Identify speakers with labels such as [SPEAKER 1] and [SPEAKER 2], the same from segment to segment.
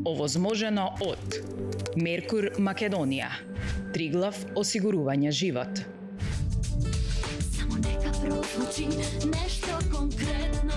[SPEAKER 1] овозможено од Меркур Македонија, Триглав осигурување живот.
[SPEAKER 2] Само нека прозвучи нешто конкретно.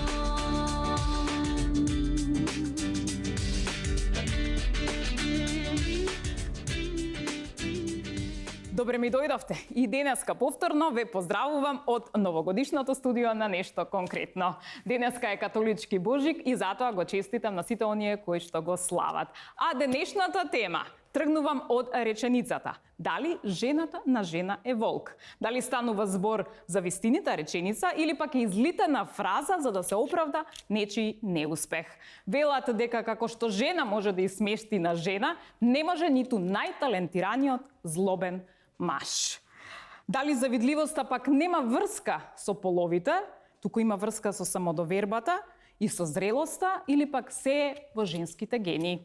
[SPEAKER 3] Добре ми дојдовте и денеска повторно ве поздравувам од новогодишното студио на Нешто конкретно. Денеска е католички Божик и затоа го честитам на сите оние кои што го слават. А денешната тема тргнувам од реченицата: дали жената на жена е волк? Дали станува збор за вистинита реченица или пак е излитена фраза за да се оправда нечи неуспех? Велат дека како што жена може да изсмешти на жена, не може ниту најталентираниот злобен маж. Дали завидливоста пак нема врска со половите, туку има врска со самодовербата и со зрелоста, или пак се е во женските гени?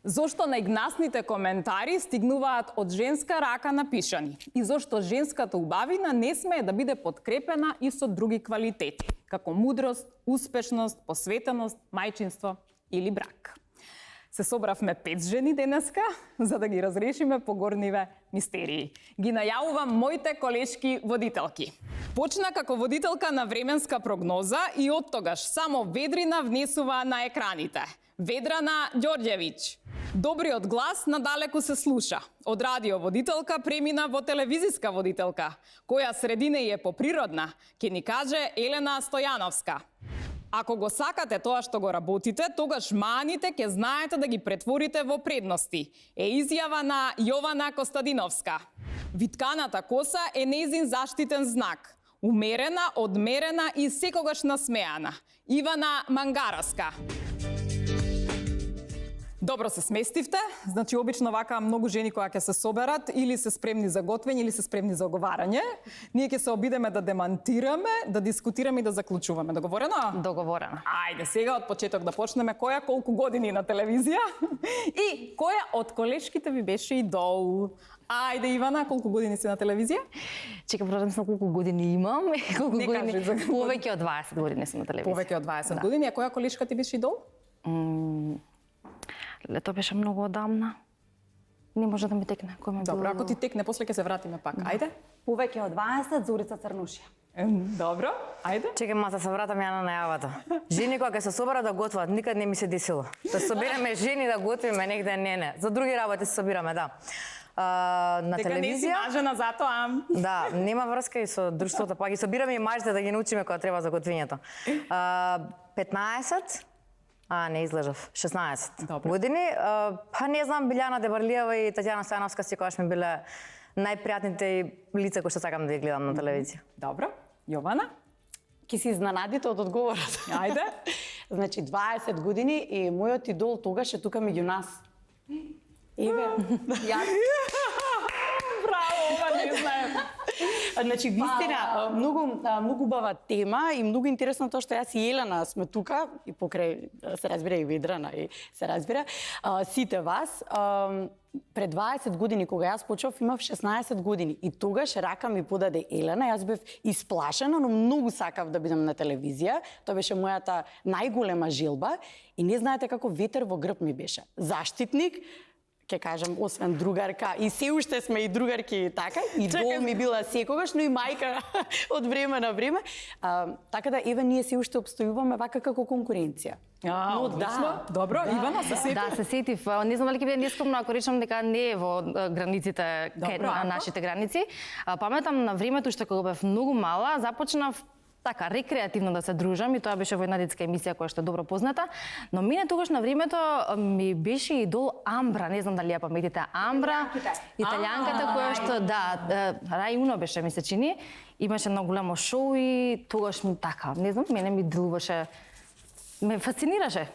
[SPEAKER 3] Зошто најгнасните коментари стигнуваат од женска рака напишани и зошто женската убавина не смее да биде подкрепена и со други квалитети, како мудрост, успешност, посветеност, мајчинство или брак. Се собравме 5 жени денеска, за да ги разрешиме погорниве мистерии. Ги најавувам моите колешки водителки. Почна како водителка на временска прогноза и од тогаш само Ведрина внесува на екраните. Ведрана Ѓорѓевиќ. Добриот глас надалеку се слуша. Од радиоводителка премина во телевизиска водителка, која средина е поприродна, ќе ни каже Елена Стојановска. Ако го сакате тоа што го работите, тогаш маните ќе знаете да ги претворите во предности, е изјава на Јована Костадиновска. Витканата коса е нејзин заштитен знак. Умерена, одмерена и секогаш насмеана. Ивана Мангараска. Добро се сместивте, значи обично вака многу жени кои ќе се соберат или се спремни за готвење или се спремни за оговарање. Ние ќе се обидеме да демантираме, да дискутираме и да заклучуваме. Договорено?
[SPEAKER 4] Договорено.
[SPEAKER 3] Ајде, сега од почеток да почнеме. Која колку години на телевизија? И која од колешките ви беше идол? Ајде, Ивана, колку години си на телевизија?
[SPEAKER 4] Чека, прво колку години имам. Колку
[SPEAKER 3] Не
[SPEAKER 4] години?
[SPEAKER 3] кажи за
[SPEAKER 4] Повеќе од 20 години сум на телевизија.
[SPEAKER 3] Повеќе од 20 години. А која колешка ти беше идол?
[SPEAKER 4] Лето беше многу одамна. Не може да ми текне. Кој ме
[SPEAKER 3] Добро, ако ти текне, после ќе се вратиме пак. Ајде.
[SPEAKER 5] Повеќе од 20, Зорица Црнушија.
[SPEAKER 3] Добро, ајде.
[SPEAKER 4] Чекай, маса се вратам ја на најавата. Жени кога ќе се соберат да готват, никад не ми се десило. Да собереме жени да готвиме негде, не. За други работи се собираме, да. На
[SPEAKER 3] Дека не си
[SPEAKER 4] телевизија.
[SPEAKER 3] мажена затоа.
[SPEAKER 4] Да, нема врска и со друштвото, па ги собираме и мажите да ги научиме кога треба за готвењето. 15, не излежав. 16
[SPEAKER 3] Добре.
[SPEAKER 4] години. Па не знам, Билјана Дебарлиева и Татјана Стојановска секогаш ми биле најпријатните лица кои што сакам да ги гледам на телевизија.
[SPEAKER 3] Добро. Јована?
[SPEAKER 5] Ки си изненадите од одговорот.
[SPEAKER 3] Ајде.
[SPEAKER 5] Значи 20 години и мојот идол тогаш е тука меѓу нас. Еве, јас.
[SPEAKER 3] Браво, ова не знаем.
[SPEAKER 5] Значи, вистина, многу убава тема и многу интересно тоа што јас и Елена сме тука и покрај се разбира и Ведрана и се разбира сите вас. Пред 20 години кога јас почнав имав 16 години и тогаш рака ми подаде Елена, јас бев исплашена, но многу сакав да бидам на телевизија. Тоа беше мојата најголема желба и не знаете како ветер во грб ми беше. Заштитник, ќе кажам, освен другарка, и се уште сме и другарки така, и дол ми била секогаш, но и мајка од време на време. Така да, еве, ние се уште обстојуваме вака како конкуренција.
[SPEAKER 3] Но да, добро, Ивана, се сетив.
[SPEAKER 4] Да, се сетив. Не знам дали ќе биде нескромно ако речам дека не е во границите на нашите граници. Паметам на времето што кога бев многу мала, започнав така рекреативно да се дружам и тоа беше во една детска емисија која што е добро позната, но мене тогаш на времето ми беше идол Амбра, не знам дали ја паметите Амбра, италијанката која што Рај Уно беше ми се чини, имаше многу голямо шоу и тогаш ми така, не знам, мене ми делуваше, ме фасцинираше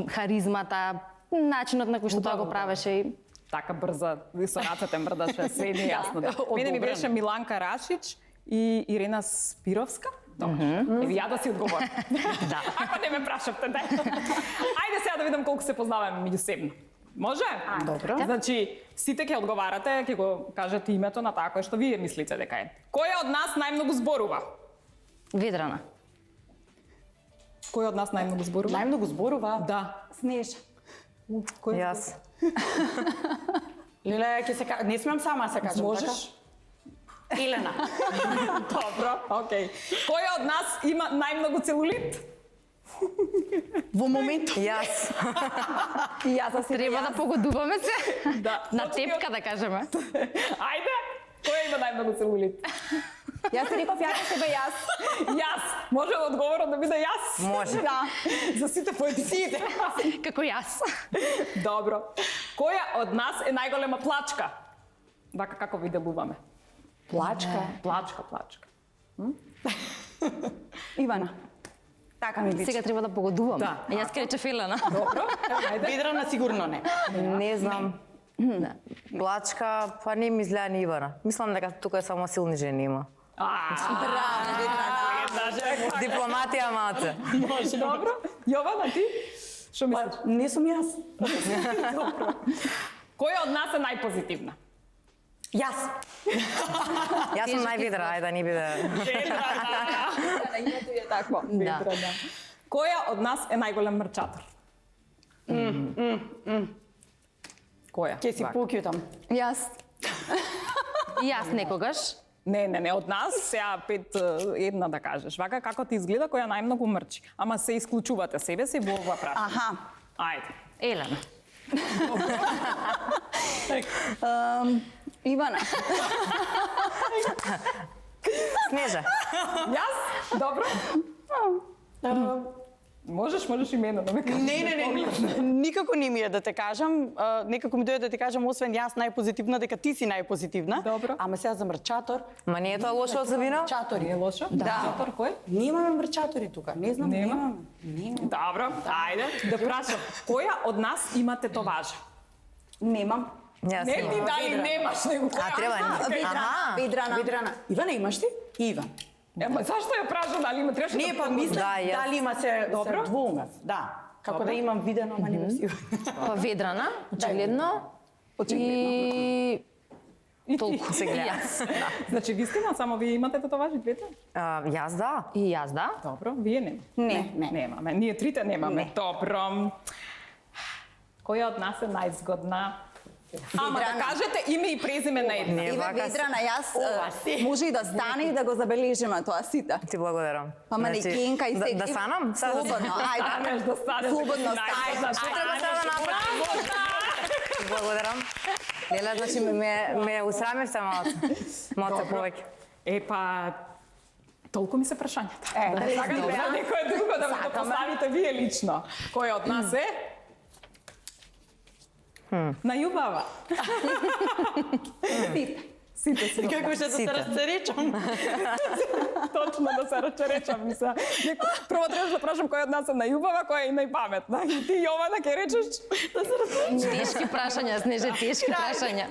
[SPEAKER 4] харизмата, начинот на кој што тоа го правеше и
[SPEAKER 3] така брза, со рацете мрдаше, се не јасно. Да. Мене ми беше Миланка Рашич и Ирена Спировска. Еве ја да си одговорам. Да. Ако не ме прашавте, да. Ајде сега да видам колку се познаваме меѓусебно. Може?
[SPEAKER 5] Добро.
[SPEAKER 3] Значи, сите ќе одговарате, ќе го кажете името на таа која што вие мислите дека е. Која од нас најмногу зборува?
[SPEAKER 4] Ведрана.
[SPEAKER 3] Кој од нас најмногу зборува?
[SPEAKER 5] Најмногу зборува?
[SPEAKER 3] Да.
[SPEAKER 5] Снеж.
[SPEAKER 3] Кој?
[SPEAKER 6] Јас.
[SPEAKER 5] Леле, ќе се не смеам сама се кажам,
[SPEAKER 3] Можеш?
[SPEAKER 5] така? Елена.
[SPEAKER 3] Добро, окей. Кој од нас има најмногу целулит?
[SPEAKER 5] Во моментот.
[SPEAKER 6] Јас.
[SPEAKER 7] И јас за
[SPEAKER 4] Треба да погодуваме се.
[SPEAKER 3] Да.
[SPEAKER 4] На тепка да кажеме.
[SPEAKER 3] Ајде. Кој има најмногу целулит?
[SPEAKER 7] Јас ти реков јас себе јас.
[SPEAKER 3] Јас. Може да одговорот да биде јас?
[SPEAKER 6] Може.
[SPEAKER 7] Да.
[SPEAKER 3] За сите поетиците.
[SPEAKER 4] Како јас.
[SPEAKER 3] Добро. Која од нас е најголема плачка? Вака како ви делуваме?
[SPEAKER 5] Плачка.
[SPEAKER 3] Плачка.
[SPEAKER 7] Ивана. Така ми личи.
[SPEAKER 4] Сега треба да погодуваме.
[SPEAKER 3] Да.
[SPEAKER 4] Јас ке речев Елена.
[SPEAKER 3] Добро. Ајде.
[SPEAKER 5] Ведрана сигурно не.
[SPEAKER 6] Не знам. Плачка, па не ми изгледа ни Ивана. Мислам дека тука е само силни жени има. Дипломатија малце.
[SPEAKER 3] Добро. Јована, ти? Што мислиш?
[SPEAKER 5] Не сум јас.
[SPEAKER 3] Која од нас е најпозитивна?
[SPEAKER 5] Јас.
[SPEAKER 6] Јас сум највидра, ајде да не биде.
[SPEAKER 7] Името е такво.
[SPEAKER 4] Да.
[SPEAKER 3] Која од нас е најголем мрчатор? Која?
[SPEAKER 5] Ќе си покјутам.
[SPEAKER 7] Јас.
[SPEAKER 4] И јас некогаш.
[SPEAKER 3] Не, од нас сега 5-1 да кажеш. Вака како ти изгледа која најмногу мрчи. Ама се исклучувате себе си во ова прашање.
[SPEAKER 7] Аха.
[SPEAKER 3] Ајде.
[SPEAKER 4] Елена.
[SPEAKER 7] Ивана.
[SPEAKER 6] Снежа.
[SPEAKER 3] Јас? Добро. Можеш имено да ме кажеш.
[SPEAKER 5] Не. Никако не ми е да те кажам. Некако ми дојде да ти кажам, освен јас најпозитивна, дека ти си најпозитивна.
[SPEAKER 3] Добро.
[SPEAKER 5] Ама сега за мрчатор.
[SPEAKER 6] Ма не е тоа лошо особина?
[SPEAKER 5] Мрчатори.
[SPEAKER 3] Не е лошо?
[SPEAKER 5] Да.
[SPEAKER 3] Мрчатор кој?
[SPEAKER 5] Немаме мрчатори тука. Не знам,
[SPEAKER 3] Нема?
[SPEAKER 5] немаме.
[SPEAKER 3] Добро, ајде да прашам. Која од нас има тетоважа?
[SPEAKER 7] Немам.
[SPEAKER 6] Јас
[SPEAKER 3] Не ти
[SPEAKER 6] имам.
[SPEAKER 3] дали немаш него.
[SPEAKER 6] А треба ни. Аха.
[SPEAKER 7] Ведрана.
[SPEAKER 5] Ведрана. Ивана, имаш ти? Иван.
[SPEAKER 3] Ема зашто ја прашам дали има требаше
[SPEAKER 5] Не,
[SPEAKER 3] да
[SPEAKER 5] па мислам,
[SPEAKER 6] Да, јас.
[SPEAKER 5] дали има се
[SPEAKER 3] Добро.
[SPEAKER 5] двоумев. Да. Како
[SPEAKER 3] Добро.
[SPEAKER 5] да имам видено, ама не сигурно.
[SPEAKER 4] Па Ведрана, очигледно. И толку
[SPEAKER 6] Се гледа.
[SPEAKER 4] Јас.
[SPEAKER 3] Значи вистина само вие имате тетоважи двете?
[SPEAKER 6] Јас да.
[SPEAKER 4] И јас, да.
[SPEAKER 3] Добро, вие не.
[SPEAKER 7] Не.
[SPEAKER 3] Немаме. Ние трите немаме. Добро. Која од нас е најзгодна? Ама да
[SPEAKER 7] Ведрана.
[SPEAKER 3] кажете име и презиме на една.
[SPEAKER 6] Не,
[SPEAKER 7] Еве
[SPEAKER 6] вака
[SPEAKER 7] Ведрана, јас
[SPEAKER 5] Ова си.
[SPEAKER 7] може и да стане и да го забележиме тоа сите.
[SPEAKER 6] Ти благодарам.
[SPEAKER 7] Па манекенка и секи.
[SPEAKER 6] Да станам? Сега да
[SPEAKER 7] Слободно, ајде.
[SPEAKER 3] Станеш да станеш.
[SPEAKER 7] Слободно
[SPEAKER 3] Најзгодна.
[SPEAKER 7] стај.
[SPEAKER 6] Треба сега да направам. Ти благодарам. Лела, значи ме усрамивте малце повеќе.
[SPEAKER 3] Па толку ми се прашањата.
[SPEAKER 7] Да,
[SPEAKER 3] Сакате да некој друго да ме поставите вие лично. Кој од нас е? Најубава. Сите си.
[SPEAKER 5] Како ще да се
[SPEAKER 6] Сите.
[SPEAKER 5] расцеречам?
[SPEAKER 3] Точно да се рачеречам ми се. Прво требаш да прашам кој од нас е најубава, која е најпаметна. И ти, Јована, ке речеш да се рачеречам.
[SPEAKER 4] Тешки прашања, Снеже, тешки прашања.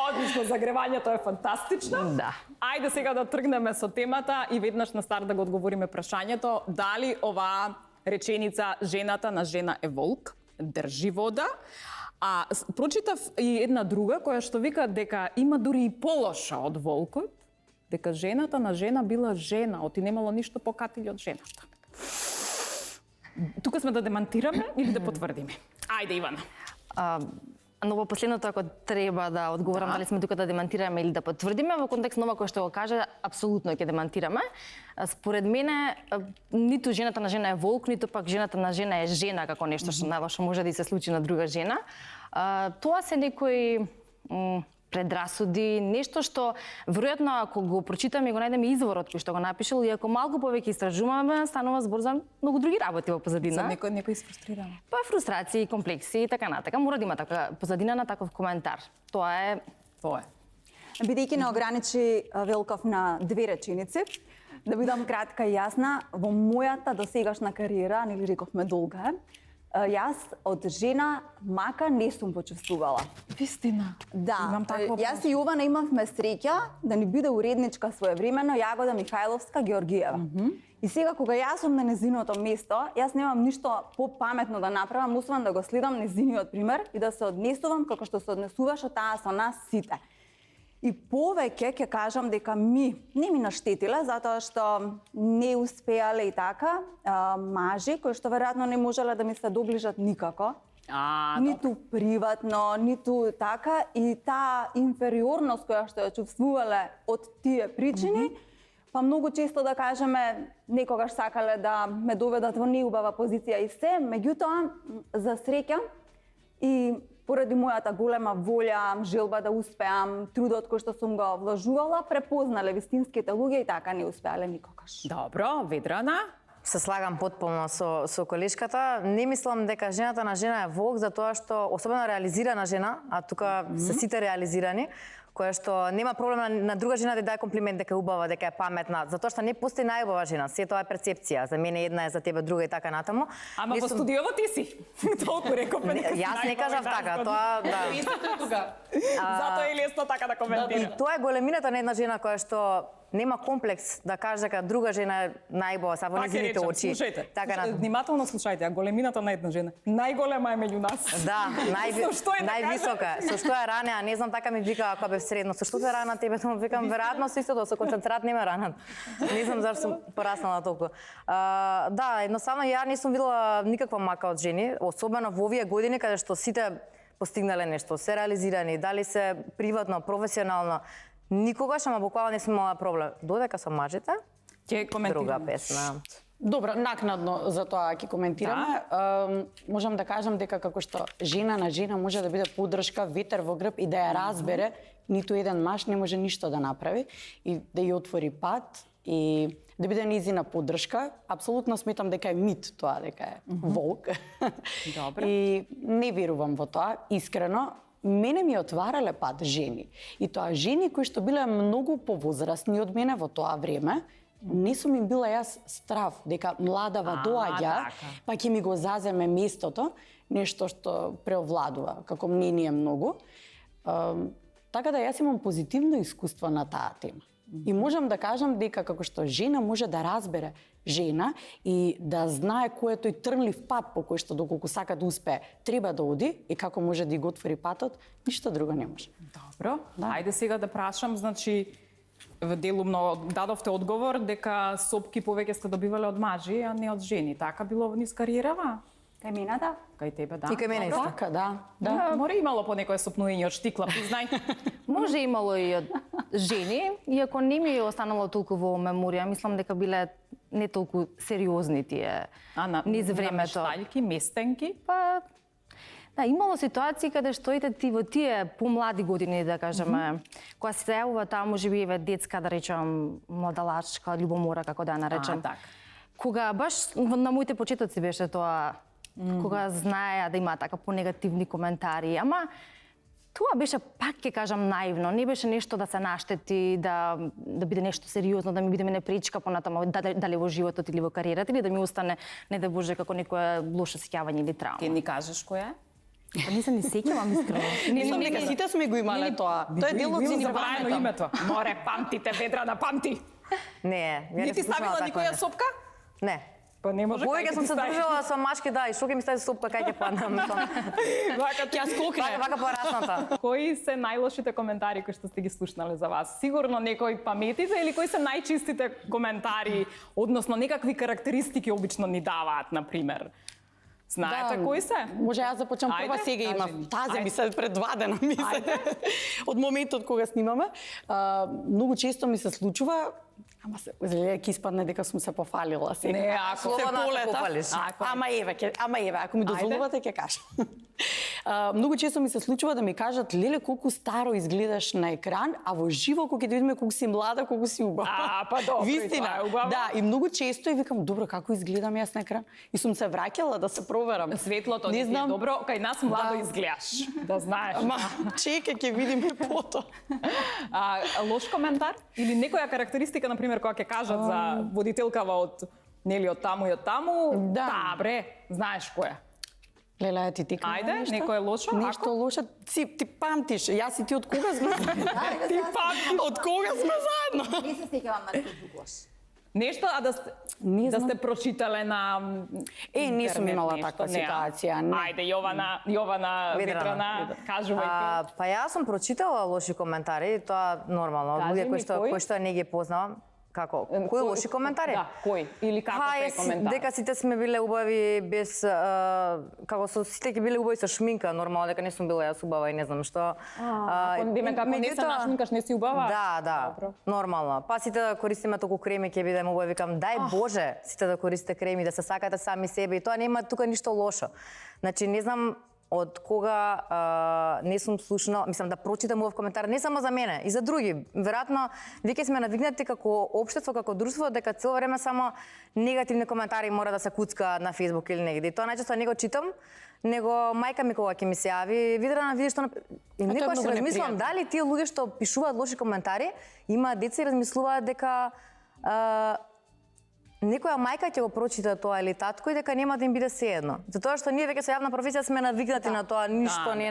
[SPEAKER 3] Одлично, загревањето е фантастично.
[SPEAKER 4] Да.
[SPEAKER 3] Ајде сега да тргнеме со темата и веднаш на старт да го одговориме прашањето. Дали оваа реченица жената на жена е волк држи вода? А прочитав и една друга која што вика дека има дури и полоша од волкот, дека жената на жена била жена, оти немало ништо покатили од жената. Тука сме да демантираме или да потврдиме? Ајде, Ивана.
[SPEAKER 4] Но во последното, ако треба да одговорам дали сме тука да демантираме или да потврдиме, во контекст на ова кој што го каже, апсолутно ќе демантираме. Според мене, ниту жената на жена е волк, ниту пак жената на жена е жена како нешто што најлошо може да и се случи на друга жена. Тоа се некои предрасуди, нешто што веројатно ако го прочитаме и го најдеме изворот кој што го напишал и ако малку повеќе истражуваме, станува збор за многу други работи во позадина.
[SPEAKER 3] За некој изфрустрирано.
[SPEAKER 4] Па фрустрации, комплекси и така натака. Мора да има така позадина на таков коментар. Тоа е
[SPEAKER 3] Тоа е.
[SPEAKER 7] Бидејќи не ограничи Велков на две реченици, да бидам кратка и јасна, во мојата досегашна кариера, нели рековме долга е, јас од жена мака не сум почувствувала.
[SPEAKER 3] Вистина.
[SPEAKER 7] Да,
[SPEAKER 3] Имам таква
[SPEAKER 7] јас и Јована имавме среќа да ни биде уредничка своевремено Јагода Михајловска Георгиева. И сега кога јас сум на незиното место, јас немам ништо попаметно да направам, освен да го следам незиниот пример и да се однесувам како што се однесуваше таа со нас сите. И повеќе ќе кажам дека не ми наштетиле, затоа што не успеале и така мажи кои што веројатно не можеле да ми се доближат никако. Ниту приватно, ниту така, и таа инфериорност која што ја чувствувале од тие причини, па многу често да кажеме некогаш сакале да ме доведат во неубава позиција и се, меѓутоа за среќа и поради мојата голема волја, желба да успеам, трудот кој што сум го вложувала, препознале вистинските луѓе и така не успеале никогаш.
[SPEAKER 3] Добро, Ведрана.
[SPEAKER 6] Се слагам потполно со колешката. Не мислам дека жената на жена е волк, затоа што особено реализирана жена, а тука се сите реализирани, која што нема проблем на друга жена да даде комплимент дека е убава, дека е паметна, затоа што не постои најубава жена, се тоа е перцепција. За мене една е, за тебе друга и така натаму.
[SPEAKER 3] Ама во студиово ти си. Толку рековме дека си
[SPEAKER 6] Јас не кажав така, тоа да.
[SPEAKER 3] Затоа е лесно така да коментира.
[SPEAKER 6] И тоа е големината на една жена која што нема комплекс да каже дека друга жена е најубава са во незините очи.
[SPEAKER 3] Слушајте,
[SPEAKER 6] Така
[SPEAKER 3] внимателно слушајте, а големината на една жена најголема е меѓу нас.
[SPEAKER 6] Да, највисока. Со што е ранеа, не знам, така ми вика ако бев средно. Со што се рана тебе, тоа викам веројатно со истото, со концентрат не ме ранат. Не знам зашто сум пораснала толку. Да, едноставно ја не сум видела никаква мака од жени, особено во овие години каде што сите постигнале нешто, се реализирани, дали се приватно, професионално. Никогаш, ама буквално не сум имала проблем. Додека со мажите,
[SPEAKER 3] ќе коментирам.
[SPEAKER 6] друга песна.
[SPEAKER 5] Добро, накнадно за тоа ќе коментираме. Можам да кажам дека како што жена на жена може да биде поддршка, ветер во грб и да ја разбере, ниту еден маж не може ништо да направи и да ја отвори пат и да биде нејзина поддршка. Апсолутно сметам дека е мит тоа, дека е волк.
[SPEAKER 3] Добро.
[SPEAKER 5] И не верувам во тоа, искрено. Мене ми отварале пат жени. И тоа жени кои што биле многу повозрастни од мене во тоа време, не сум им била јас страв дека младава доаѓа, па ќе ми го заземе местото, нешто што преовладува, како мнение многу. Така да јас имам позитивно искуство на таа тема. И можам да кажам дека како што жена може да разбере жена и да знае кој е тој трнлив пат по кој што доколку сака да успее треба да оди и како може да го отвори патот, ништо друго не може.
[SPEAKER 3] Добро, ајде сега да прашам, значи делумно дадовте одговор дека сопки повеќе сте добивале од мажи, а не од жени. Така било низ кариерава?
[SPEAKER 7] Кај мене да?
[SPEAKER 3] Кај тебе да.
[SPEAKER 6] И кај мене исто.
[SPEAKER 5] Така, да.
[SPEAKER 3] Да, море имало по некое сопнување од штикла, признај.
[SPEAKER 4] Може имало и од жени, иако не ми останало толку во меморија, мислам дека биле не толку сериозни тие низ времето.
[SPEAKER 3] Намештајки, местенки?
[SPEAKER 4] Па, да, имало ситуации каде што ти во тие помлади години, да кажеме, кога се јавува таа можеби еве детска, да речам, младалачка љубомора, како да ја наречам.
[SPEAKER 3] така.
[SPEAKER 4] Кога баш на моите почетоци беше тоа, кога знаеа да има така понегативни коментари, ама тоа беше, пак ќе кажам, наивно. Не беше нешто да се наштети, да биде нешто сериозно, да ми биде мене пречка понатаму, дали во животот или во кариерата, или да ми остане, не да Боже, како некое лошо сеќавање или травма.
[SPEAKER 3] Ти ни кажеш која е?
[SPEAKER 4] Па не се ни сеќавам искрено.
[SPEAKER 5] Мислам дека сите сме го имале тоа. Тоа е дел од
[SPEAKER 3] ни
[SPEAKER 5] си
[SPEAKER 3] забравено името. Море, памтите, Ведрана, памти.
[SPEAKER 6] Не, ја
[SPEAKER 3] Не ти ставила никоја сопка?
[SPEAKER 6] Не.
[SPEAKER 3] Па не може.
[SPEAKER 6] Повеќе сум се дружила со мачки, да, и што ќе ми стави сопка, кај ќе паднам.
[SPEAKER 3] Ќе скокне.
[SPEAKER 6] Вака порасната.
[SPEAKER 3] Кои се најлошите коментари кои што сте ги слушнале за вас? Сигурно некои паметите или кои се најчистите коментари, односно некакви карактеристики обично ни даваат, на пример? Знаете кои се?
[SPEAKER 5] Може јас започнам прва, сега имам. Тазе ми се пред 2 дена ми се. Од моментот кога снимаме, многу често ми се случува. Ама се, ќе испадне дека сум се пофалила сега.
[SPEAKER 3] Не, ако
[SPEAKER 6] се пофалиш.
[SPEAKER 5] Ама еве, ако ми дозволувате ќе кажам. Многу често ми се случува да ми кажат: "Леле, колку старо изгледаш на екран, а во живо кога ќе да видиме колку си млада, колку си убава."
[SPEAKER 3] Па добро,
[SPEAKER 5] вистина,
[SPEAKER 3] тоа е убаво.
[SPEAKER 5] да, и многу често и викам: "Добро, како изгледам јас на екран?" И сум се враќала да се проверам.
[SPEAKER 3] Светлото
[SPEAKER 5] не
[SPEAKER 3] ти е
[SPEAKER 5] знам.
[SPEAKER 3] добро, кај нас младо
[SPEAKER 5] Да.
[SPEAKER 3] изгледаш. Да знаеш.
[SPEAKER 5] Ама чекај, ќе видиме пото.
[SPEAKER 3] Лош коментар или некоја карактеристика, на пример, која ќе кажат за водителкава од нели од таму и од таму,
[SPEAKER 5] Да.
[SPEAKER 3] бре, знаеш која?
[SPEAKER 5] Леле, ти кажа
[SPEAKER 3] Ајде,
[SPEAKER 5] нешто?
[SPEAKER 3] некое лошо,
[SPEAKER 5] Нешто
[SPEAKER 3] ако?
[SPEAKER 5] лошо. Ти памтиш, јас и ти од кога сме заедно? Ти памтиш. Од кога сме заедно?
[SPEAKER 7] Не се сеќавам на некој друг лош.
[SPEAKER 3] Нешто, а да сте прочитале на
[SPEAKER 5] не сум
[SPEAKER 3] интернет
[SPEAKER 5] имала
[SPEAKER 3] нешто,
[SPEAKER 5] таква
[SPEAKER 3] не, а?
[SPEAKER 5] ситуација, не.
[SPEAKER 3] Ајде, Јована Ветрана, кажувајте.
[SPEAKER 6] Па јас сум прочитала лоши коментари, тоа нормално,
[SPEAKER 3] Кажи
[SPEAKER 6] луѓе
[SPEAKER 3] ми
[SPEAKER 6] кои што не ги познавам. Како? Кои лоши коментари?
[SPEAKER 3] Да, кои? Или како те коментари?
[SPEAKER 6] Дека сите сме биле убави без како сите ќе биле убави со шминка, нормално дека не сум била јас убава и не знам што.
[SPEAKER 3] Ако не се нашминкаш, не си убава?
[SPEAKER 6] Да, нормално. Па сите да користиме толку креми ќе бидеме убави, викам дај Боже, сите да користите креми, да се сакате сами себе и тоа нема тука ништо лошо. Значи не знам од кога не сум слушнала, мислам да прочитам овој коментар не само за мене, и за други. Веројатно веќе сме навигнати како општество, како друштво дека цело време само негативни коментари мора да се куцка на Facebook или негде. И тоа најчесто не го читам, него мајка ми кога ќе ми се јави, Видрана, видиш што и некогаш си размислам дали тие луѓе што пишуваат лоши коментари, имаат деца и размислуваат дека некоја мајка ќе го прочита тоа или татко и дека нема да им биде сеедно. Затоа што ние веќе со јавна професија сме навигнати на тоа, ништо не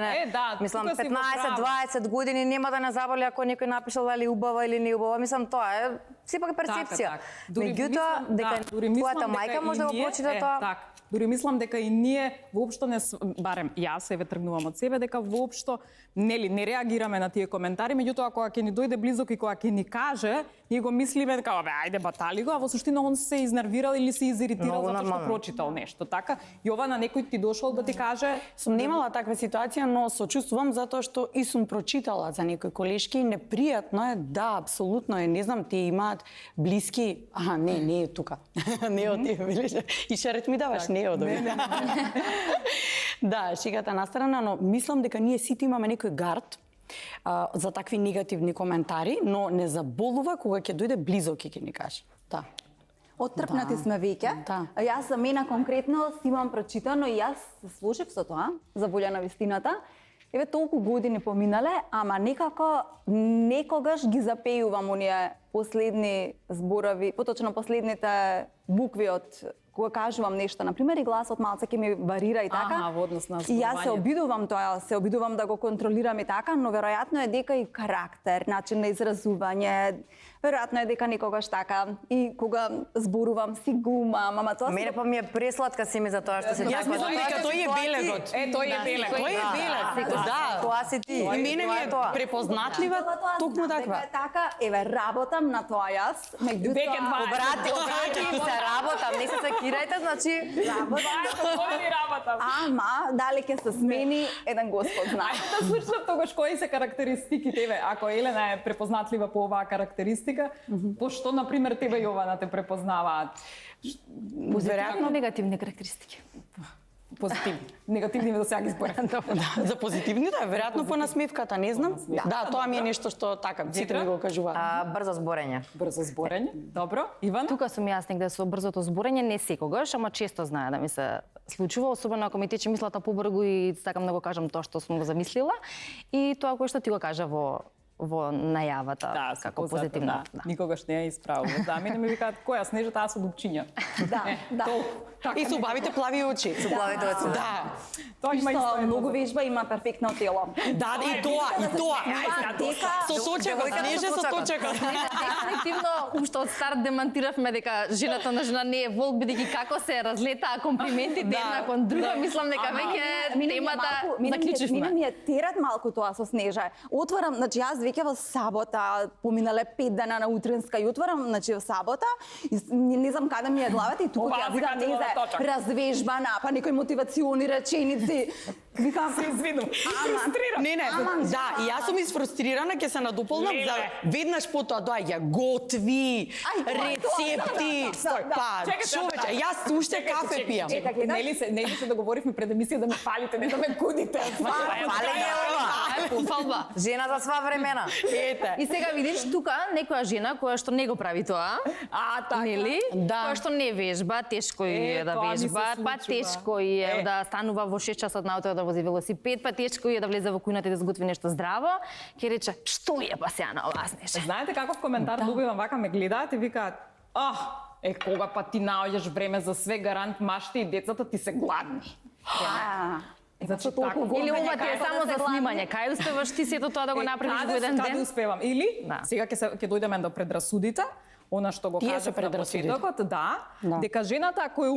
[SPEAKER 6] мислам 15-20 години нема да не заболи ако некој напишал дали убава или не убава. Мислам тоа е сепак перцепција. Меѓутоа дека твојата мајка може да го прочита тоа.
[SPEAKER 3] Дури мислам дека и ние воопшто не, барем јас еве тргнувам од себе, дека воопшто не реагираме на тие коментари, меѓутоа кога ќе ни дојде близок и кога ќе ни каже, ние го мислиме дека ајде батали го, а во суштина он се изнервирал или се изиритирал затоа што прочитал нешто. Така, Јована, некој ти дошол да ти каже?
[SPEAKER 5] Сум немала таква ситуација, но сочувствувам затоа што и сум прочитала за некои колешки, непријатно е, да, апсолутно е, не знам, тие имаат блиски, не е тука. Не е од тие, билеше. И шерет ми даваш, не е од овие. Да, шегата на страна, но мислам дека ние сите имаме некој гард за такви негативни коментари, но не заболува кога ќе дојде близок и ќе ни каже. Да.
[SPEAKER 7] Оттрпнати сме веќе. Јас за мене конкретно си имам прочитано и јас се сложив со тоа, за волја на вистината. Еве толку години поминале, ама некако некогаш ги запејувам оние последни зборови, поточно последните букви од кога кажувам нешто, на пример, и гласот малце ќе ми варира и така.
[SPEAKER 3] Во однос на
[SPEAKER 7] и јас се обидувам тоа, се обидувам да го контролирам и така, но веројатно е дека и карактер, начин на изразување, веројатно е дека некогаш така и кога зборувам си гумам, ама тоа
[SPEAKER 6] мене па ми е пресладка си ми за тоа што се така.
[SPEAKER 5] Јас мислам дека тој е белегот.
[SPEAKER 3] Тој е белег.
[SPEAKER 5] Тој е белег. Да,
[SPEAKER 6] тоа си ти.
[SPEAKER 5] И мене ми е препознатлива токму таква.
[SPEAKER 7] Така, еве работам на тоа јас, меѓутоа
[SPEAKER 6] обрати се работам, не се секирајте, значи
[SPEAKER 3] работам.
[SPEAKER 7] Ама дали ќе се смени еден Господ знае.
[SPEAKER 3] Да слушнам тогаш кои се карактеристиките, еве, ако Елена е препознатлива по оваа карактеристика, пошто на пример тебе Јована те препознаваат?
[SPEAKER 4] Веројатно негативни карактеристики.
[SPEAKER 3] Позитивни. Негативни да сега ги зборам.
[SPEAKER 5] За позитивните, веројатно по насмевката, не знам. Да, тоа ми е нешто што така сите ми го кажуваат.
[SPEAKER 6] Брзо зборење.
[SPEAKER 3] Брзо зборење. Добро. Иван?
[SPEAKER 4] Тука сум јас негде со брзото зборење, не секогаш, ама често знае да ми се случува, особено ако ми тече мислата побрзо и сакам да го кажам тоа што сум го замислила и тоа кое што ти го кажа во најавата, како позитивно.
[SPEAKER 3] Никогаш не ја исправува. Да, мене ми викаат, која Снежата, аз од Дупчиња.
[SPEAKER 7] Да.
[SPEAKER 5] И со убавите плави очи.
[SPEAKER 6] Со плавите очи.
[SPEAKER 5] Да.
[SPEAKER 3] Тоа има
[SPEAKER 7] исто многу вежба, има перфектно тело.
[SPEAKER 5] Да, и тоа. Со точекот, Снеже со точекот.
[SPEAKER 4] Дефинитивно, уште од старт демантиравме дека жената на жена не е волк, бидејќи како се разлетаа комплиментите една кон друга, мислам дека веќе темата заклучивме.
[SPEAKER 7] Мене ми е терат малку тоа со Снежа. Отварам, значи јас веќе во сабота, поминале 5 дена на утренска и отварам, значи во сабота, и не знам каде ми е главата и тука ја видам не развежбана, па некои мотивациони реченици. Викам,
[SPEAKER 3] се извинувам. Фрустрирам.
[SPEAKER 5] Не, да, и јас сум изфрустрирана, ќе се надополнам за веднаш потоа доаѓа готви, рецепти. Па, човече, јас уште кафе пијам.
[SPEAKER 3] Нели се договоривме пред емисија да ме фалите, не да ме кудите.
[SPEAKER 6] Фалење ова.
[SPEAKER 4] Фалба.
[SPEAKER 6] Жена за сва времена.
[SPEAKER 5] Ете.
[SPEAKER 4] И сега видиш тука некоја жена која што не го прави тоа.
[SPEAKER 3] Така.
[SPEAKER 4] Нели?
[SPEAKER 5] Да.
[SPEAKER 4] Која што не вежба, тешко е да вежба, па тешко е да станува во 6 часот наутро да вози велосипед, па тешко е да влезе во кујната и да сготви нешто здраво. Ќе рече, што е па сега на оваа Снежа?
[SPEAKER 3] Знаете каков коментар добивам, вака ме гледаат и викаат, кога па ти наоѓаш време за све, гарант машти и децата ти се гладни.
[SPEAKER 7] Зашто толку години?
[SPEAKER 4] Или ова ти е само за снимање, кај успеваш ти сето тоа да го направиш во еден ден?
[SPEAKER 3] Каде успевам? Или, сега ќе дојдеме до предрасудите, она што го
[SPEAKER 5] Тие се
[SPEAKER 3] кажав на
[SPEAKER 5] предрасудите.
[SPEAKER 3] почетокот, дека жената ако е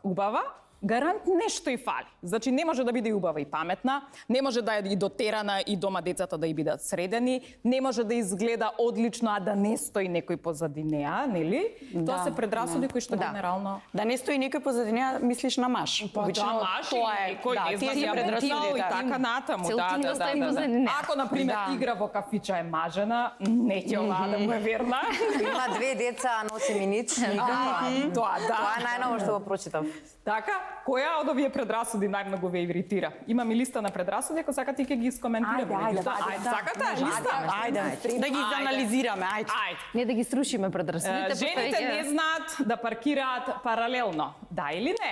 [SPEAKER 3] убава, гарант нешто и фали. Значи не може да биде и убава и паметна, не може да е и дотерана и дома децата да и бидат средени, не може да изгледа одлично, а да не стои некој позади неа, нели? Тоа се предрасуди кои што генерално...
[SPEAKER 5] Да не стои некој позади неа, мислиш на маж.
[SPEAKER 3] Да, маш или некој не
[SPEAKER 5] тие
[SPEAKER 3] знам,
[SPEAKER 5] се
[SPEAKER 3] ја
[SPEAKER 5] предрасудите.
[SPEAKER 3] и така натаму,
[SPEAKER 4] Целтин да стои позади неа.
[SPEAKER 3] Ако, например, игра во кафича е мажена, не ќе оваа да му е верна.
[SPEAKER 6] Има 2 деца, а носи ми нич. Никаква.
[SPEAKER 3] Тоа, да.
[SPEAKER 6] Тоа е најново што го прочитав.
[SPEAKER 3] Така, која од овие предрасуди најмногу ве иритира? Имам и листа на предрасуди, ако сакате ќе ги искоментираме.
[SPEAKER 7] Ајде,
[SPEAKER 3] Сакате листа?
[SPEAKER 5] Ајде, да ги анализираме, ајде.
[SPEAKER 3] Ајде.
[SPEAKER 4] Не да ги срушиме предрасудите.
[SPEAKER 3] Жените не знаат да паркираат паралелно. Да или не?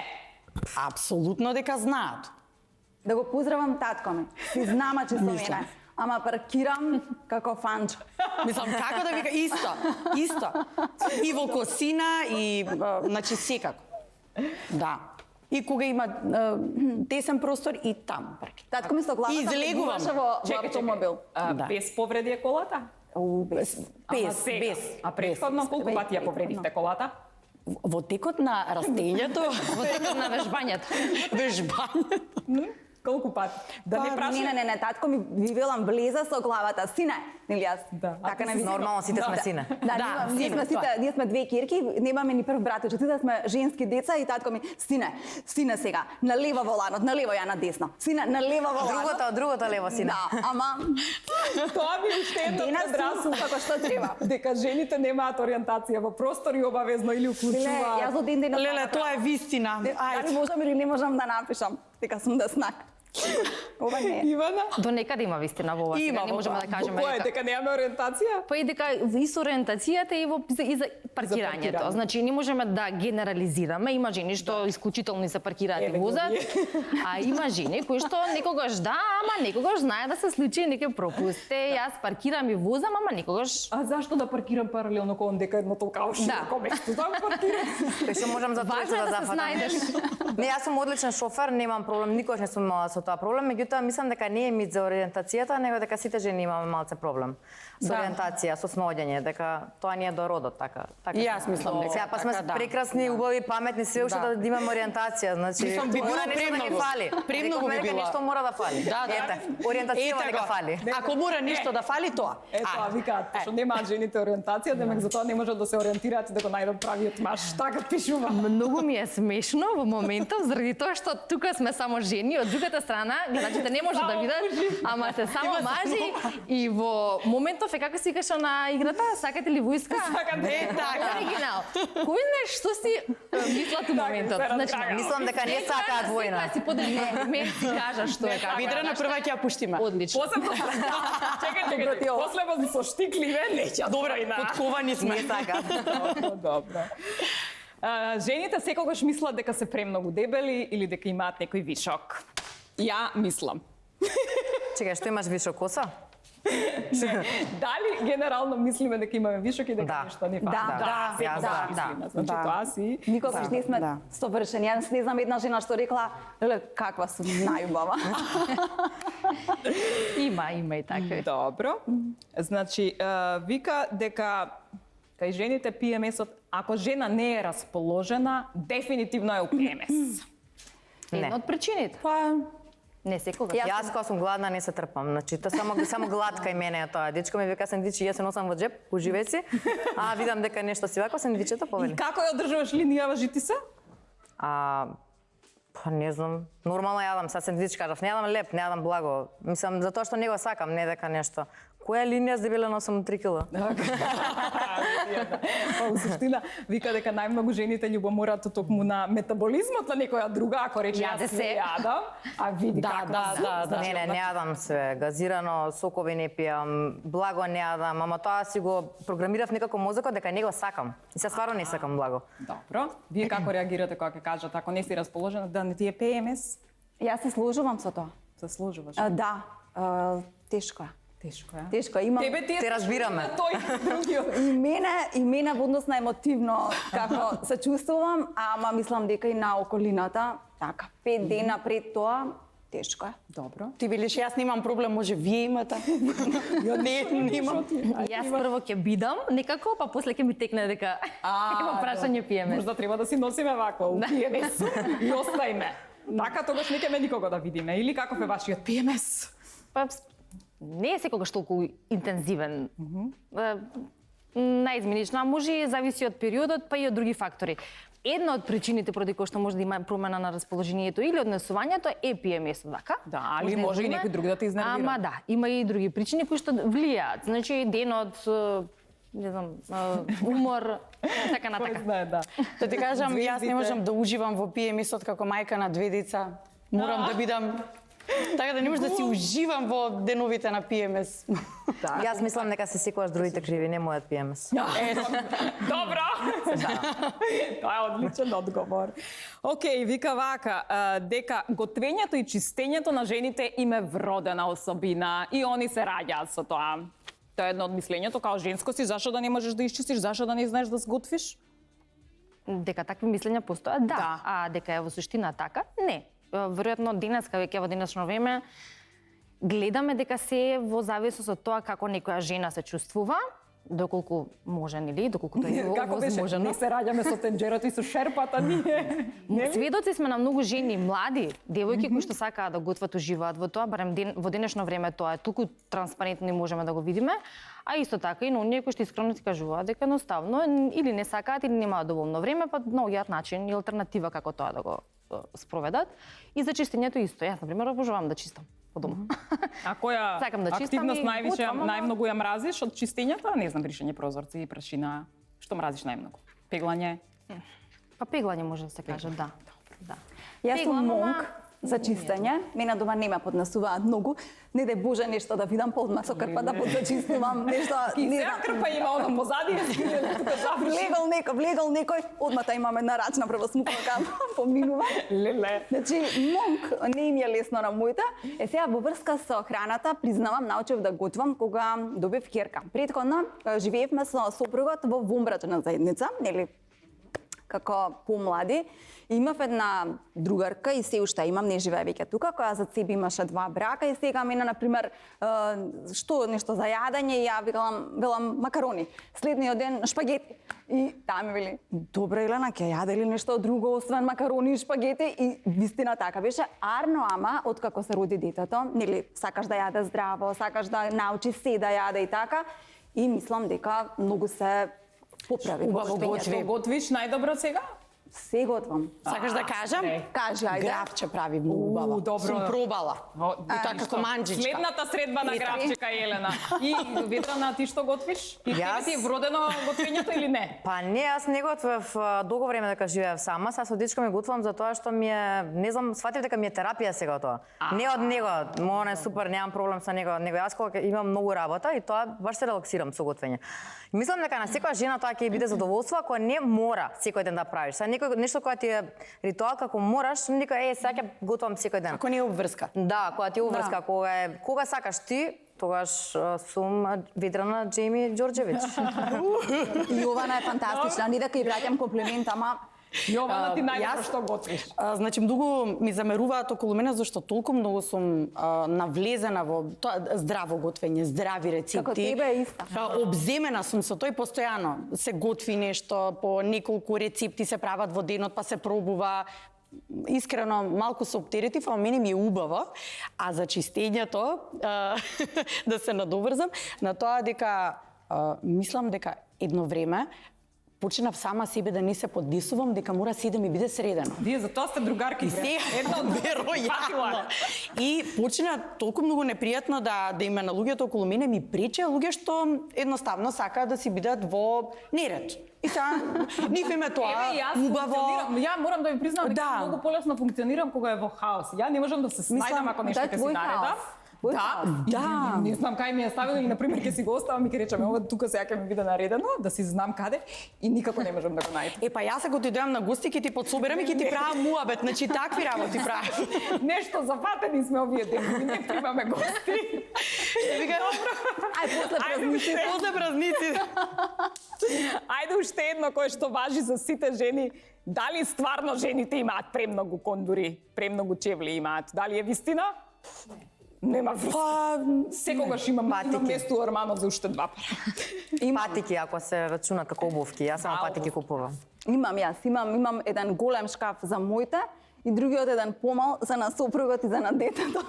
[SPEAKER 5] Апсолутно дека знаат.
[SPEAKER 7] Да го поздравам татко ми. Си знама че со мене. Ама паркирам како фанчо.
[SPEAKER 5] Мислам, како да вика, исто. И во косина, и, значи, секако. Да. И кога има тесен простор, и там паркира.
[SPEAKER 7] Татко ми со главата
[SPEAKER 5] Излегувам.
[SPEAKER 7] во автомобил.
[SPEAKER 3] Да. Без повреди е колата?
[SPEAKER 7] Без.
[SPEAKER 3] Ама А претходно колку пати ја повредивте колата?
[SPEAKER 5] Во текот на растењето,
[SPEAKER 4] Во текот на вежбањето.
[SPEAKER 3] Колку пати? Да не прашам.
[SPEAKER 7] Не, татко ми ви велам влеза со главата, сине, нели јас?
[SPEAKER 3] Да.
[SPEAKER 7] Така не ви.
[SPEAKER 6] Нормално сите сме сине.
[SPEAKER 7] Да, ние сме две кирки, немаме ни прв брат, четири сме женски деца и татко ми, сине сега, налево воланот, налево ја на десно. Сине, налево воланот.
[SPEAKER 6] Другото лево сине.
[SPEAKER 7] Да, ама
[SPEAKER 3] Тоа ми уште едно
[SPEAKER 7] денес
[SPEAKER 3] предрасуда.
[SPEAKER 7] како што треба.
[SPEAKER 3] Дека жените немаат ориентација во простор и обавезно или
[SPEAKER 7] Леле,
[SPEAKER 3] уклучуваат.
[SPEAKER 7] јас од ден денес.
[SPEAKER 5] леле, тоа е вистина.
[SPEAKER 7] Дали можам или не можам да напишам дека сум деснак. Ова не.
[SPEAKER 3] Ивана?
[SPEAKER 4] До некаде има вистина во ова. Сега
[SPEAKER 5] Има,
[SPEAKER 4] не можеме да кажеме
[SPEAKER 3] Кој е, дека немаме ориентација?
[SPEAKER 4] Па и дека и со ориентацијата и за паркирањето.
[SPEAKER 3] паркирање.
[SPEAKER 4] Значи не можеме да генерализираме, има жени што исклучително се паркираат и
[SPEAKER 3] Еве го
[SPEAKER 4] возат,
[SPEAKER 3] вие.
[SPEAKER 4] а има жени кои што некогаш да, ама некогаш знае да се случи некој пропуст. Јас паркирам и возам, ама некогаш
[SPEAKER 3] А зашто да паркирам паралелно кон дека едно толкаво широко место? Да го паркирам.
[SPEAKER 6] Кај што можам за
[SPEAKER 4] важно
[SPEAKER 6] тоа
[SPEAKER 4] е
[SPEAKER 6] да
[SPEAKER 4] да се
[SPEAKER 6] зафатам.
[SPEAKER 4] снајдеш.
[SPEAKER 6] Не, јас сум одличен шофер, немам проблем, никош не сум имала со тоа проблем, меѓутоа мислам дека не е мит за ориентацијата, него дека сите жени имаме малце проблем со ориентација, со снаоѓање, дека тоа не е до родот, така.
[SPEAKER 5] И јас мислам дека
[SPEAKER 6] Сега па сме
[SPEAKER 5] така, да.
[SPEAKER 6] прекрасни, убави, паметни, све уште да имаме ориентација, значи
[SPEAKER 5] Мислам, би било
[SPEAKER 6] мора нешто да ни
[SPEAKER 5] премногу.
[SPEAKER 6] фали.
[SPEAKER 5] Премногу би
[SPEAKER 6] Рекавме дека
[SPEAKER 5] било.
[SPEAKER 6] нешто мора да фали.
[SPEAKER 5] Да.
[SPEAKER 6] Ете, ориентација дека фали.
[SPEAKER 5] Ако мора нешто да фали, тоа.
[SPEAKER 3] Тоа викаат, што немаат жените ориентација, демек затоа не можат да се ориентираат и да го најдат правиот маж. Така пишува.
[SPEAKER 4] Многу ми е смешно во моментов заради тоа што тука сме само жени, од другата страна гледачите не може да видат, ама се само мажи и во моментов е како си каша на играта, сакате ли војска?
[SPEAKER 3] Сакате, така.
[SPEAKER 4] Оригинал. Кој знаеш што си мислат у моментот?
[SPEAKER 3] се
[SPEAKER 4] Значи,
[SPEAKER 3] раздрага.
[SPEAKER 6] Мислам дека не сакаат војна.
[SPEAKER 4] Сега си подели ме си кажа што е како.
[SPEAKER 5] Видрена прва ќе ја пуштиме.
[SPEAKER 4] Одлично.
[SPEAKER 3] Посебно чекај, последно со штикливе, неќа.
[SPEAKER 5] Добро, подковани сме.
[SPEAKER 6] Не така.
[SPEAKER 3] Добро. Жените секогаш мислат дека се премногу дебели или дека имаат некој вишок. Ја мислам.
[SPEAKER 6] Чекај, што имаш вишок коса?
[SPEAKER 3] Дали генерално мислиме дека имаме вишок и дека
[SPEAKER 6] Да.
[SPEAKER 3] нешто ни фали?
[SPEAKER 7] Да,
[SPEAKER 3] секогаш
[SPEAKER 6] да,
[SPEAKER 3] мислиме. Значи
[SPEAKER 5] да.
[SPEAKER 3] тоа си.
[SPEAKER 7] Никогаш не сме
[SPEAKER 5] да.
[SPEAKER 7] совршени. Јас не знам една жена што рекла, леле, каква сум најубава.
[SPEAKER 4] Има и такви.
[SPEAKER 3] Добро. Значи, вика дека кај жените PMS-от, ако жена не е расположена, дефинитивно е у PMS.
[SPEAKER 4] Една од причините.
[SPEAKER 3] Па,
[SPEAKER 4] Не секогаш.
[SPEAKER 6] Јас кога сум гладна не се трпам. Значи, тоа само глад кај мене е тоа. Дечко ми вика сендвичи, јас се носам во џеп, уживе си. А видам дека нешто си вако сендвичето
[SPEAKER 3] и
[SPEAKER 6] повели.
[SPEAKER 3] како ја одржуваш линијава житиса?
[SPEAKER 6] Па не знам, нормално јадам, са сендвич кажав, не јадам леп, не јадам благо. Мислам затоа што не го сакам, не дека нешто. Која линија с дебелина сум 3 кила?
[SPEAKER 3] Па, у суштина, вика дека најмногу жените љубоморат токму на метаболизмот на некоја друга, ако рече
[SPEAKER 4] Јаде
[SPEAKER 3] јас
[SPEAKER 4] се.
[SPEAKER 3] се јадам, а види како.
[SPEAKER 5] да.
[SPEAKER 6] Не јадам све, газирано, сокови не пијам, благо не јадам, ама тоа си го програмирав некако мозокот дека не го сакам. И се стварно не сакам благо.
[SPEAKER 3] Добро. Вие како реагирате кога ќе кажат ако не си расположена да не ти е PMS?
[SPEAKER 7] Јас се сложувам со тоа.
[SPEAKER 3] Се служуваш.
[SPEAKER 7] Да, тешко е.
[SPEAKER 3] Тешко е.
[SPEAKER 7] Тешко е. Имам
[SPEAKER 3] Тебе ти е
[SPEAKER 6] Те разбираме.
[SPEAKER 3] Тој другиот.
[SPEAKER 7] и мене во однос на емотивно како се чувствувам, ама мислам дека и на околината, така, 5 дена пред тоа Тешко е.
[SPEAKER 3] Добро.
[SPEAKER 5] Ти велиш, јас немам проблем, може вие имате. Ја немам.
[SPEAKER 4] Јас прво ќе бидам некако, па после ќе ми текне дека има прашање PMS.
[SPEAKER 3] Можда треба да си носиме вако, у PMS и оставиме. Така тогаш не ќе никого да видиме. Или каков е вашиот PMS?
[SPEAKER 4] Па не е секогаш толку интензивен. Наизменично, а може и зависи од периодот, па и од други фактори. Една од причините поради кои што може да има промена на расположението или однесувањето е PMS-от, така?
[SPEAKER 3] Да, али може и некој друг да те изнервира.
[SPEAKER 4] Ама да, има и други причини кои што влијаат. Значи денот, не знам, умор, така натака.
[SPEAKER 3] Кој знае, да.
[SPEAKER 5] Да ти кажам, јас не можам да уживам во PMS-от како мајка на 2 деца. Морам да бидам така да не можам да си уживам во деновите на PMS.
[SPEAKER 6] Јас мислам дека се секогаш другите криви, не мојот PMS.
[SPEAKER 3] Добро! Тоа е одличен одговор. Океј, вика вака, дека готвењето и чистењето на жените им е вродена особина и они се раѓаат со тоа. Тоа е едно од мислењето, као женско си, зашо да не можеш да исчистиш, зашо да не знаеш да сготвиш?
[SPEAKER 4] Дека такви мислења постојат, да.
[SPEAKER 3] Да.
[SPEAKER 4] А дека е во суштина така, не. Веројатно денеска, веќе во денешно време, гледаме дека се е во зависност од тоа како некоја жена се чувствува, доколку може, нели, доколку тоа е
[SPEAKER 3] Како беше,
[SPEAKER 4] возможно.
[SPEAKER 3] не се раѓаме со тенџерот и со шерпата, ние.
[SPEAKER 4] Сведоци сме на многу жени, млади, девојки кои што сакаат да готват, уживаат во тоа, барем во денешно време тоа е толку транспарентно и можеме да го видиме, а исто така и на оние кои што искрено ти кажуваат дека едноставно или не сакаат или немаат доволно време, па наоѓаат начин и алтернатива како тоа да го спроведат. И за чистењето исто. Јас, например, обожавам да чистам по дома.
[SPEAKER 3] А која
[SPEAKER 4] Сакам да чистам
[SPEAKER 3] активност
[SPEAKER 4] и
[SPEAKER 3] највише,
[SPEAKER 4] готвам, ама-
[SPEAKER 3] најмногу ја мразиш од чистењето? Не знам, бришење прозорци, прашина. Што мразиш најмногу? Пеглање?
[SPEAKER 4] Па пеглање може да се каже, да. Да.
[SPEAKER 7] Јас сум
[SPEAKER 4] Пеглам, ама-
[SPEAKER 7] монк за чистење. Мене дома нема поднесуваат многу. Не дај Боже нешто да видам полна со крпа да подзачистувам нешто.
[SPEAKER 3] И
[SPEAKER 7] Не
[SPEAKER 3] се
[SPEAKER 7] знам.
[SPEAKER 3] крпа има оно позади, тука заврши.
[SPEAKER 7] Влегол некој, одмата имаме една рачна прво смукалка поминува.
[SPEAKER 3] Леле.
[SPEAKER 7] Значи, монк не им е лесно на мојта. Сега во врска со храната, признавам, научив да готвам кога добив ќерка. Претходно живеевме со сопругот во вонбрачна заедница, нели, како помлади. Имав една другарка и се уште имам, не живее веќе тука, која за себе имаше 2 брака и сега мене, например, што нешто за јадење, ја велам макарони. Следниот ден шпагети. И таа ми вели, добре Елена, ќе јаде ли нешто друго освен макарони и шпагети? И вистина така беше. Арно, ама, откако се роди детето, нели, сакаш да јаде здраво, сакаш да научи се да јаде и така. И мислам дека многу се поправи.
[SPEAKER 5] Убаво
[SPEAKER 7] во
[SPEAKER 5] готви.
[SPEAKER 3] Што готвиш најдобро сега?
[SPEAKER 7] Се готвам.
[SPEAKER 5] Сакаш да кажам?
[SPEAKER 7] Кажи, ајде.
[SPEAKER 5] Гравче прави многу убаво.
[SPEAKER 3] добро.
[SPEAKER 5] Сум пробала. И тоа
[SPEAKER 3] ништо.
[SPEAKER 5] како манџичка.
[SPEAKER 3] Следната средба на гравчека Елена. И Ветрана, ти што готвиш? И тебе
[SPEAKER 6] Јас?
[SPEAKER 3] ти е вродено готвењето или не?
[SPEAKER 6] Па не, јас не готвев долго време дека живеев сама, сега со дечко ми готвам за тоа што ми е, не знам, сватив дека ми е терапија сега тоа. Не од него, он е супер, немам проблем со него, јас кога имам многу работа и тоа баш се релаксирам со готвење. Мислам дека на секоја жена тоа ќе биде задоволство ако не мора секој ден да правиш. Сега некој нешто кога ти е ритуал како мораш, некој сега ќе готвам секој ден.
[SPEAKER 5] Ако не е обврска.
[SPEAKER 6] Да, кога ти е уврска, кога сакаш ти, тогаш сум Ведрана Джейми Ѓорѓевиќ.
[SPEAKER 7] Јована е фантастична, не дека ја враќам комплимент, ама
[SPEAKER 3] Јована, ти најдобро
[SPEAKER 5] јас-
[SPEAKER 3] што готвиш?
[SPEAKER 5] Значи, многу ми замеруваат околу мене, зашто толку многу сум навлезена во тоа здраво готвење, здрави рецепти.
[SPEAKER 7] Како тебе е иста.
[SPEAKER 5] Обземена сум со тој постојано. Се готви нешто, по неколку рецепти се прават во денот, па се пробува. Искрено, малку се оптеретив, а мене ми е убаво. А за чистењето, да се надоврзам, на тоа дека мислам дека едно време почнав сама себе да не се поддесувам, дека мора се да ми биде средено.
[SPEAKER 3] Вие за тоа сте другарки.
[SPEAKER 5] И се
[SPEAKER 3] Една од
[SPEAKER 5] веројатно. И почна толку многу непријатно да име на луѓето околу мене, ми пречеа луѓе што едноставно сакаат да си бидат во неред. И сега нив им е тоа
[SPEAKER 3] Еве, јас
[SPEAKER 5] убаво.
[SPEAKER 3] функционирам. Ја морам да ви признам дека
[SPEAKER 5] Да.
[SPEAKER 3] многу полесно функционирам кога е во хаос. Ја не можам да се снајдам ако нешто
[SPEAKER 7] тоа е
[SPEAKER 3] ќе си
[SPEAKER 7] твој
[SPEAKER 3] наредам.
[SPEAKER 7] хаос.
[SPEAKER 3] Да. Не знам кај ми е ставило и на пример ќе си го оставам и ќе речам ова тука сега ќе ми биде наредено да си знам каде и никако не можам да го најдам.
[SPEAKER 5] Па јас ако ти дојам на гости ќе ти подсоберам и ќе ти правам муабет, значи такви работи правам.
[SPEAKER 3] Нешто зафатени сме овие денови, не примаме гости.
[SPEAKER 5] После празници.
[SPEAKER 3] Ајде уште едно кое што важи за сите жени. Дали стварно жените имаат премногу кондури, премногу чевли имаат? Дали е вистина? Нема врска.
[SPEAKER 5] Па,
[SPEAKER 3] секогаш имам место у Армано за уште 2 пара.
[SPEAKER 6] Патики, ако се рачуна како обувки, јас само патики купувам.
[SPEAKER 7] Имам еден голем шкаф за моите и другиот еден помал за на сопругот и за на детето.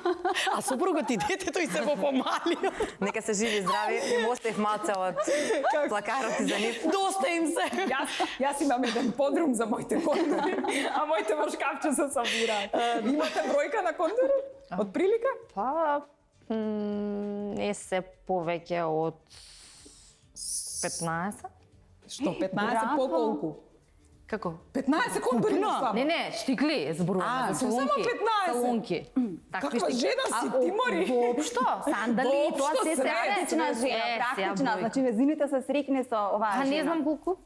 [SPEAKER 5] А сопругот и детето и се помали.
[SPEAKER 6] Нека се живи и здрави, им оставив малце од плакарот и за нив.
[SPEAKER 5] Доста им се.
[SPEAKER 3] Јас имам еден подрум за моите кондури, а моите во шкафче се сабираат. Имате бројка на кондури? Од прилика?
[SPEAKER 4] Па, не се повеќе од 15.
[SPEAKER 3] Што, 15 по колку?
[SPEAKER 4] Како?
[SPEAKER 3] 15 кондури само?
[SPEAKER 4] Не, штикли, зборуваме за
[SPEAKER 3] само
[SPEAKER 4] салунки.
[SPEAKER 3] 15?
[SPEAKER 4] Салунки.
[SPEAKER 3] Каква жена си ти, Мори?
[SPEAKER 4] Воопшто, сандали, тоа се
[SPEAKER 7] Практична жена, практична, значи везините се срекни со оваа жена.
[SPEAKER 4] А не знам колку.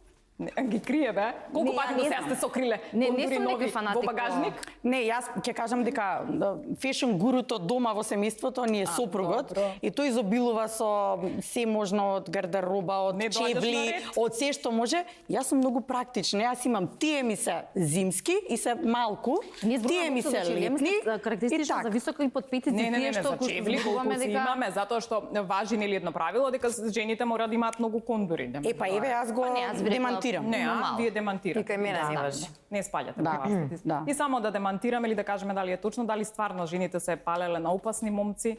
[SPEAKER 3] Ги крие, бе? Колку пати до сега сте сокриле
[SPEAKER 4] не
[SPEAKER 3] кондури
[SPEAKER 4] сум
[SPEAKER 3] нови
[SPEAKER 4] некој фанатик
[SPEAKER 3] во багажник?
[SPEAKER 5] Не, јас ќе кажам дека фешн гуруто дома во семејството ни е сопругот и тој изобилува со се можно од гардероба, од чевли, од се што може. Јас сум многу практична. Јас имам тие ми се зимски и се малку, тие ми се летни.
[SPEAKER 4] Карактеристично за високо и подпитици
[SPEAKER 3] тие што
[SPEAKER 4] за чевли
[SPEAKER 3] колку си имаме, затоа што важи нели едно правило дека жените мора да имаат многу кондури.
[SPEAKER 5] Па еве јас го демантирам.
[SPEAKER 3] Не, вие демантирате.
[SPEAKER 6] И кај мене не важи.
[SPEAKER 3] Не спаѓате во. И само да демантираме или да кажеме дали е точно, дали стварно жените се палеле на опасни момци?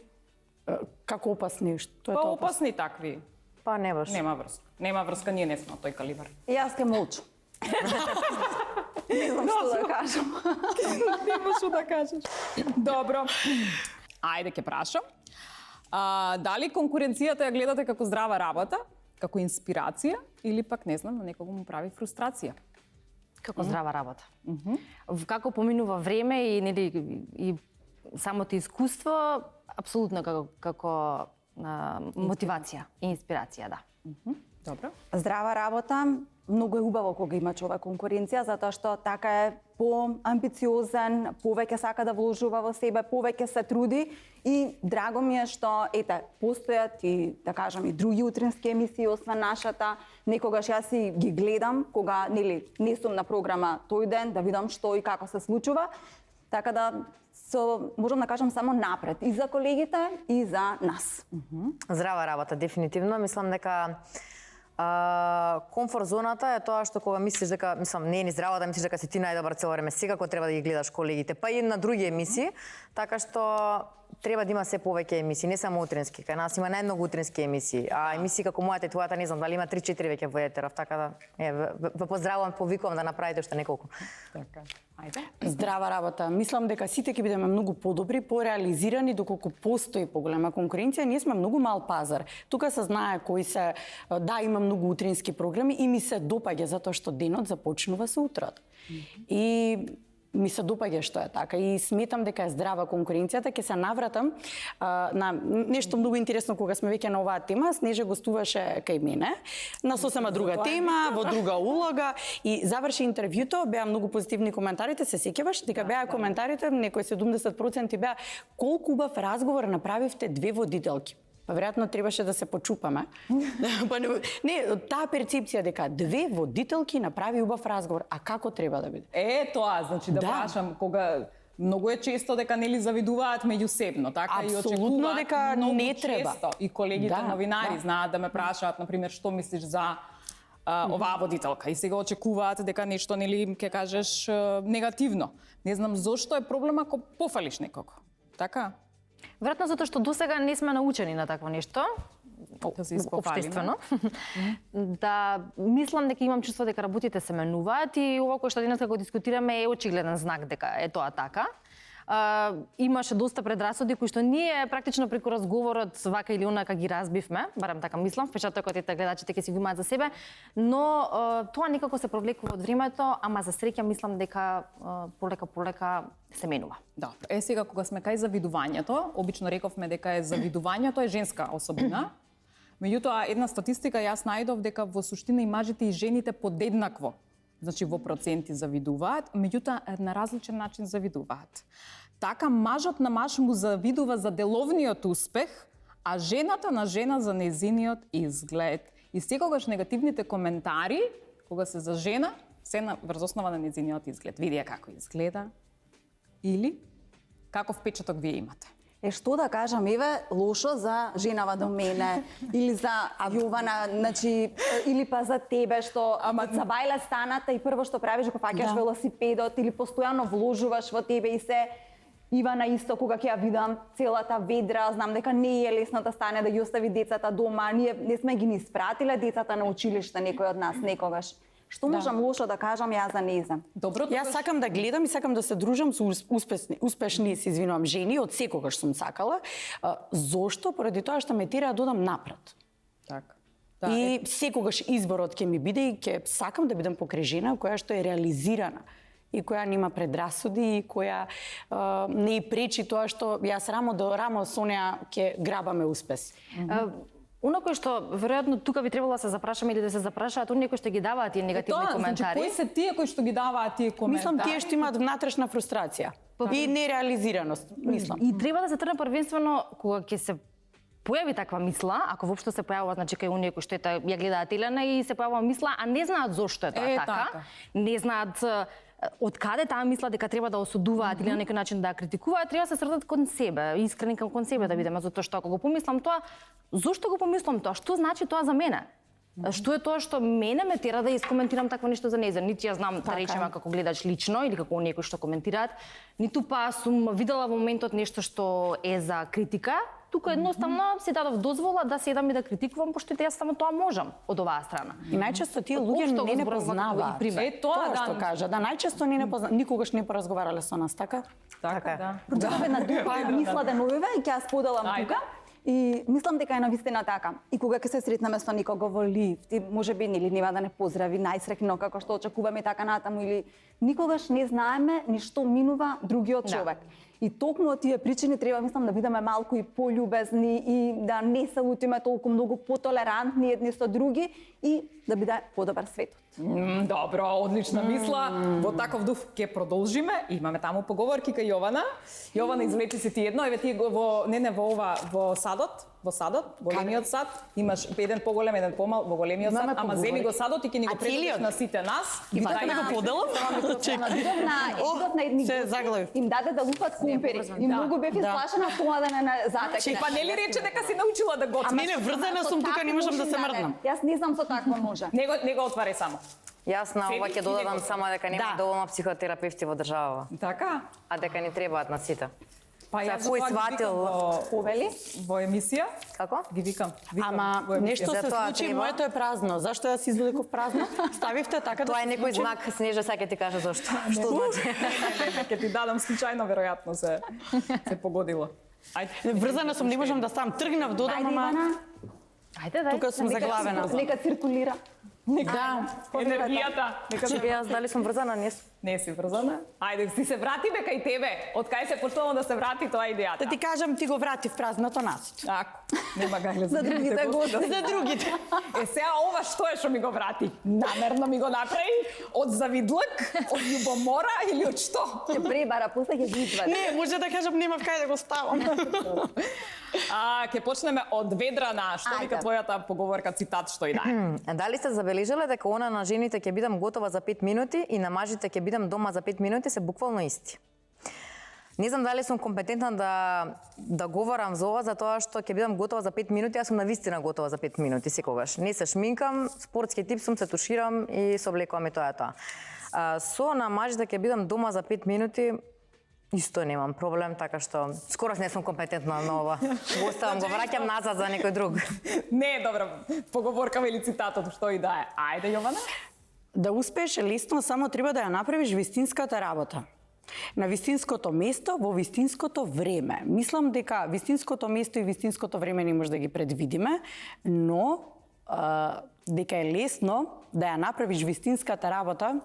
[SPEAKER 5] Како опасни? Што е
[SPEAKER 3] тоа?
[SPEAKER 5] тоа
[SPEAKER 3] Опасни такви.
[SPEAKER 6] Па не баш.
[SPEAKER 3] Нема врска. Нема врска, ние не сме на тој калибар.
[SPEAKER 7] Јас ќе молчу. Не знам што да кажам.
[SPEAKER 3] Нема што да кажеш. Добро. Ајде ќе прашам. Дали конкуренцијата ја гледате како здрава работа, како инспирација или пак не знам, на некого му прави фрустрација?
[SPEAKER 4] Како здрава работа. Како поминува време и нели и самото искуство апсолутно како мотивација и инспирација, да.
[SPEAKER 3] Добро.
[SPEAKER 7] Здрава работа, многу е убаво кога има човек конкуренција, затоа што така е поамбициозен, повеќе сака да вложува во себе, повеќе се труди и драго ми е што постојат и да кажам и други утрински емисии освен нашата. Некогаш јас си ги гледам кога не сум на програма тој ден да видам што и како се случува. Така да можам да кажам само напред и за колегите и за нас.
[SPEAKER 6] Здрава работа, дефинитивно. Мислам дека комфорт зоната е тоа што кога мислиш дека, не е ни здраво да мислиш дека си ти најдобар цело време, секако треба да ги гледаш колегите, па и на други емисии, така што треба да има се повеќе емисии, не само утрински. Кај нас има најмногу утрински емисии, а емисии како мојата и твојата не знам дали има 3-4 веќе во етеров, така да ве поздравувам, повикувам да направите уште неколку.
[SPEAKER 3] Така. Ајде.
[SPEAKER 5] Здрава работа. Мислам дека сите ќе бидеме многу подобри, пореализирани доколку постои поголема конкуренција. Ние сме многу мал пазар. Тука се знае кои се, да, има многу утрински програми и ми се допаѓа затоа што денот започнува со утрот. И ми се допаѓа што е така и сметам дека е здрава конкуренцијата. Ќе се навратам на нешто многу интересно кога сме веќе на оваа тема. Снежа гостуваше кај мене на сосема друга тема, во друга улога и заврши интервјуто, беа многу позитивни коментарите, се сеќаваш дека беа коментарите, некои 70% беа колку убав разговор направивте две водителки. Па веројатно требаше да се почупаме. Не, таа перцепција дека две водителки направи убав разговор, а како треба да биде?
[SPEAKER 3] Тоа, значи да прашам кога многу е често дека нели завидуваат меѓусебно, така и очекуваат
[SPEAKER 5] дека не треба.
[SPEAKER 3] Често. И колегите новинари знаат да ме прашаат, например, што мислиш за оваа водителка и сега очекуваат дека нешто нели ќе кажеш негативно. Не знам зошто е проблем ако пофалиш некого. Така?
[SPEAKER 4] Веројатно затоа што досега не сме научени на такво нешто.
[SPEAKER 3] Да се испофалиме.
[SPEAKER 4] Да, мислам дека имам чувство дека работите се менуваат и ова кој што денеска го дискутираме е очигледен знак дека е тоа така. имаше доста предрасуди кои што ние практично преку разговорот вака или онака ги разбивме, барем така мислам, впечатокот ете гледачите ќе си го имаат за себе, но тоа некако се провлекува од времето, ама за среќа мислам дека полека се менува.
[SPEAKER 3] Да, сега кога сме кај завидувањето, обично рековме дека завидувањето е женска особина. Меѓутоа, една статистика јас најдов дека во суштина и мажите и жените подеднакво, значи во проценти завидуваат, меѓутоа на различен начин завидуваат. Така мажот на маж му завидува за деловниот успех, а жената на жена за незиниот изглед. И секогаш негативните коментари, кога се за жена, се врз основа на незиниот изглед. Види ја како изгледа или каков печаток вие имате.
[SPEAKER 7] Што да кажам, еве, лошо за женава до мене, или за Јована, значи, или па за тебе, што забајла станата и прво што правиш го фаќаш велосипедот, или постојано вложуваш во тебе и се Ивана исто, кога ќе ја видам целата ведра, знам дека не е лесно да стане да ги остави децата дома, ние не сме ги ни испратиле децата на училиште, некој од нас некогаш. Што можам лошо да кажам јас за нејза?
[SPEAKER 5] Добро, јас сакам да гледам и сакам да се дружам со успешни, се извинувам, жени, од секогаш сум сакала. Зошто? Поради тоа што ме тера да одам напред.
[SPEAKER 3] Така.
[SPEAKER 5] И секогаш изборот ќе ми биде и ќе сакам да бидам покрај жена која што е реализирана и која нема предрасуди и која не и пречи тоа што јас рамо до рамо со неа ќе грабаме успеси.
[SPEAKER 4] Оно што веројатно тука би требало да се запрашаме или да се запрашаат оние кои што ги даваат тие негативни коментари.
[SPEAKER 3] Значи, кои се тие кои што ги даваат тие коментари?
[SPEAKER 5] Мислам тие што имаат внатрешна фрустрација и нереализираност, мислам.
[SPEAKER 4] И треба да се тргне првенствено кога ќе се појави таква мисла, ако воопшто се појавува, значи кај оние кои што ја гледаат Елена и се појавува мисла, а не знаат зошто е тоа така, не знаат од каде таа мисла дека треба да осудуваат или на некој начин да критикуваат, треба да се средат кон себе, искрени кон себе да бидеме, затоа што ако го помислам тоа, зошто го помислам тоа? Што значи тоа за мене? Што е тоа што мене ме тера да искоментирам такво нешто за нејза? Ниту ја знам да речеме како гледач лично или како оние кои што коментираат, ниту па сум видела во моментот нешто што е за критика. Тука едноставно си дадов дозвола да седам и да критикувам, пошто јас само тоа можам од оваа страна.
[SPEAKER 5] И најчесто тие луѓе не познаваат.
[SPEAKER 3] Тоа
[SPEAKER 5] што кажа, да најчесто не познаваат, никогаш не поразговарале со нас, така?
[SPEAKER 3] Така, да.
[SPEAKER 7] Прочитав една дума, мисла деновиве и ќе ја споделам тука. И мислам дека е навистина така. И кога ќе се сретнеме со никого во лифт, и можеби нели нема да не поздрави најсреќно како што очекуваме така натаму, или никогаш не знаеме ни што минува другиот човек. И токму од тие причини треба, мислам, да бидеме малку и пољубезни и да не се лутиме толку многу потолерантни едни со други и да биде подобар светот.
[SPEAKER 3] Добро, одлична мисла. Во таков дух ќе продолжиме. Имаме таму поговорки кај Јована. Јована, излечи си ти едно, еве ти го во садот, големиот сад, имаш еден поголем, еден помал во големиот сад, ама земи го садот и ќе ни го предадеш на сите нас.
[SPEAKER 5] И така не го поделам?
[SPEAKER 7] Идов на едни гости, им даде да лупат кумпери. И многу бев исплашена тоа да не затекне.
[SPEAKER 3] Па нели рече дека си научила да готвиш?
[SPEAKER 5] Не, врзана сум тука, не можам да се мрднам.
[SPEAKER 7] Јас не знам со таква може.
[SPEAKER 3] Не го отварај само.
[SPEAKER 6] Јас на ова ќе додадам само дека нема доволно психотерапевти во државава.
[SPEAKER 3] Така?
[SPEAKER 6] А дека ни требаат на сите.
[SPEAKER 3] Па јас
[SPEAKER 6] кој сватил
[SPEAKER 3] во емисија?
[SPEAKER 6] Како?
[SPEAKER 3] Ги викам.
[SPEAKER 5] Ама нешто се случи, моето е празно. Зашто јас изведеков празно? Ставивте така да.
[SPEAKER 6] Тоа е некој знак, Снежа сега ќе ти кажа зошто. Што значи?
[SPEAKER 3] Ќе ти дадам случајно, веројатно се погодило.
[SPEAKER 5] Ајде, врзана сум, не можам да стам. Тргнав додам, ама
[SPEAKER 4] Ајде,
[SPEAKER 5] тука сум заглавена.
[SPEAKER 7] Нека циркулира.
[SPEAKER 3] Да, енергијата.
[SPEAKER 6] Чекај, јас дали сум врзана, не сум.
[SPEAKER 3] Не си врзана? Ајде, си се вратиме кај тебе. Од кај се почнало да се врати тоа идејата?
[SPEAKER 5] Да ти кажам, ти го вратив празното нас.
[SPEAKER 3] Така, нема гајле
[SPEAKER 7] За другите гости.
[SPEAKER 5] За другите.
[SPEAKER 3] Сега ова што е што ми го врати? Намерно ми го направи? Од завидлък? Од љубомора или од што?
[SPEAKER 7] Ќе пребара, после ќе ги извади.
[SPEAKER 5] Не, може да кажам, нема кај да го ставам.
[SPEAKER 3] Ќе почнеме од Ведрана. Што вика твојата поговорка, цитат, што и да е?
[SPEAKER 6] Дали сте забележале дека она на жените ќе бидам готова за 5 минути и на мажите ќе бидам дома за 5 минути се буквално исти. Не знам дали сум компетентна да говорам за ова, затоа што ќе бидам готова за 5 минути, јас сум навистина готова за 5 минути секогаш. Не се шминкам, спортски тип сум, се туширам и се облекувам и тоа е тоа. Со на мажите ќе бидам дома за 5 минути, исто немам проблем, така што скоро не сум компетентна на ова. Го оставам, го враќам назад за некој друг.
[SPEAKER 3] Не е добра поговорка или цитатот, што и да е. Ајде, Јована.
[SPEAKER 5] Да успееш лесно, само треба да ја направиш вистинската работа. На вистинското место, во вистинското време. Мислам дека вистинското место и вистинското време не може да ги предвидиме, но дека е лесно да ја направиш вистинската работа.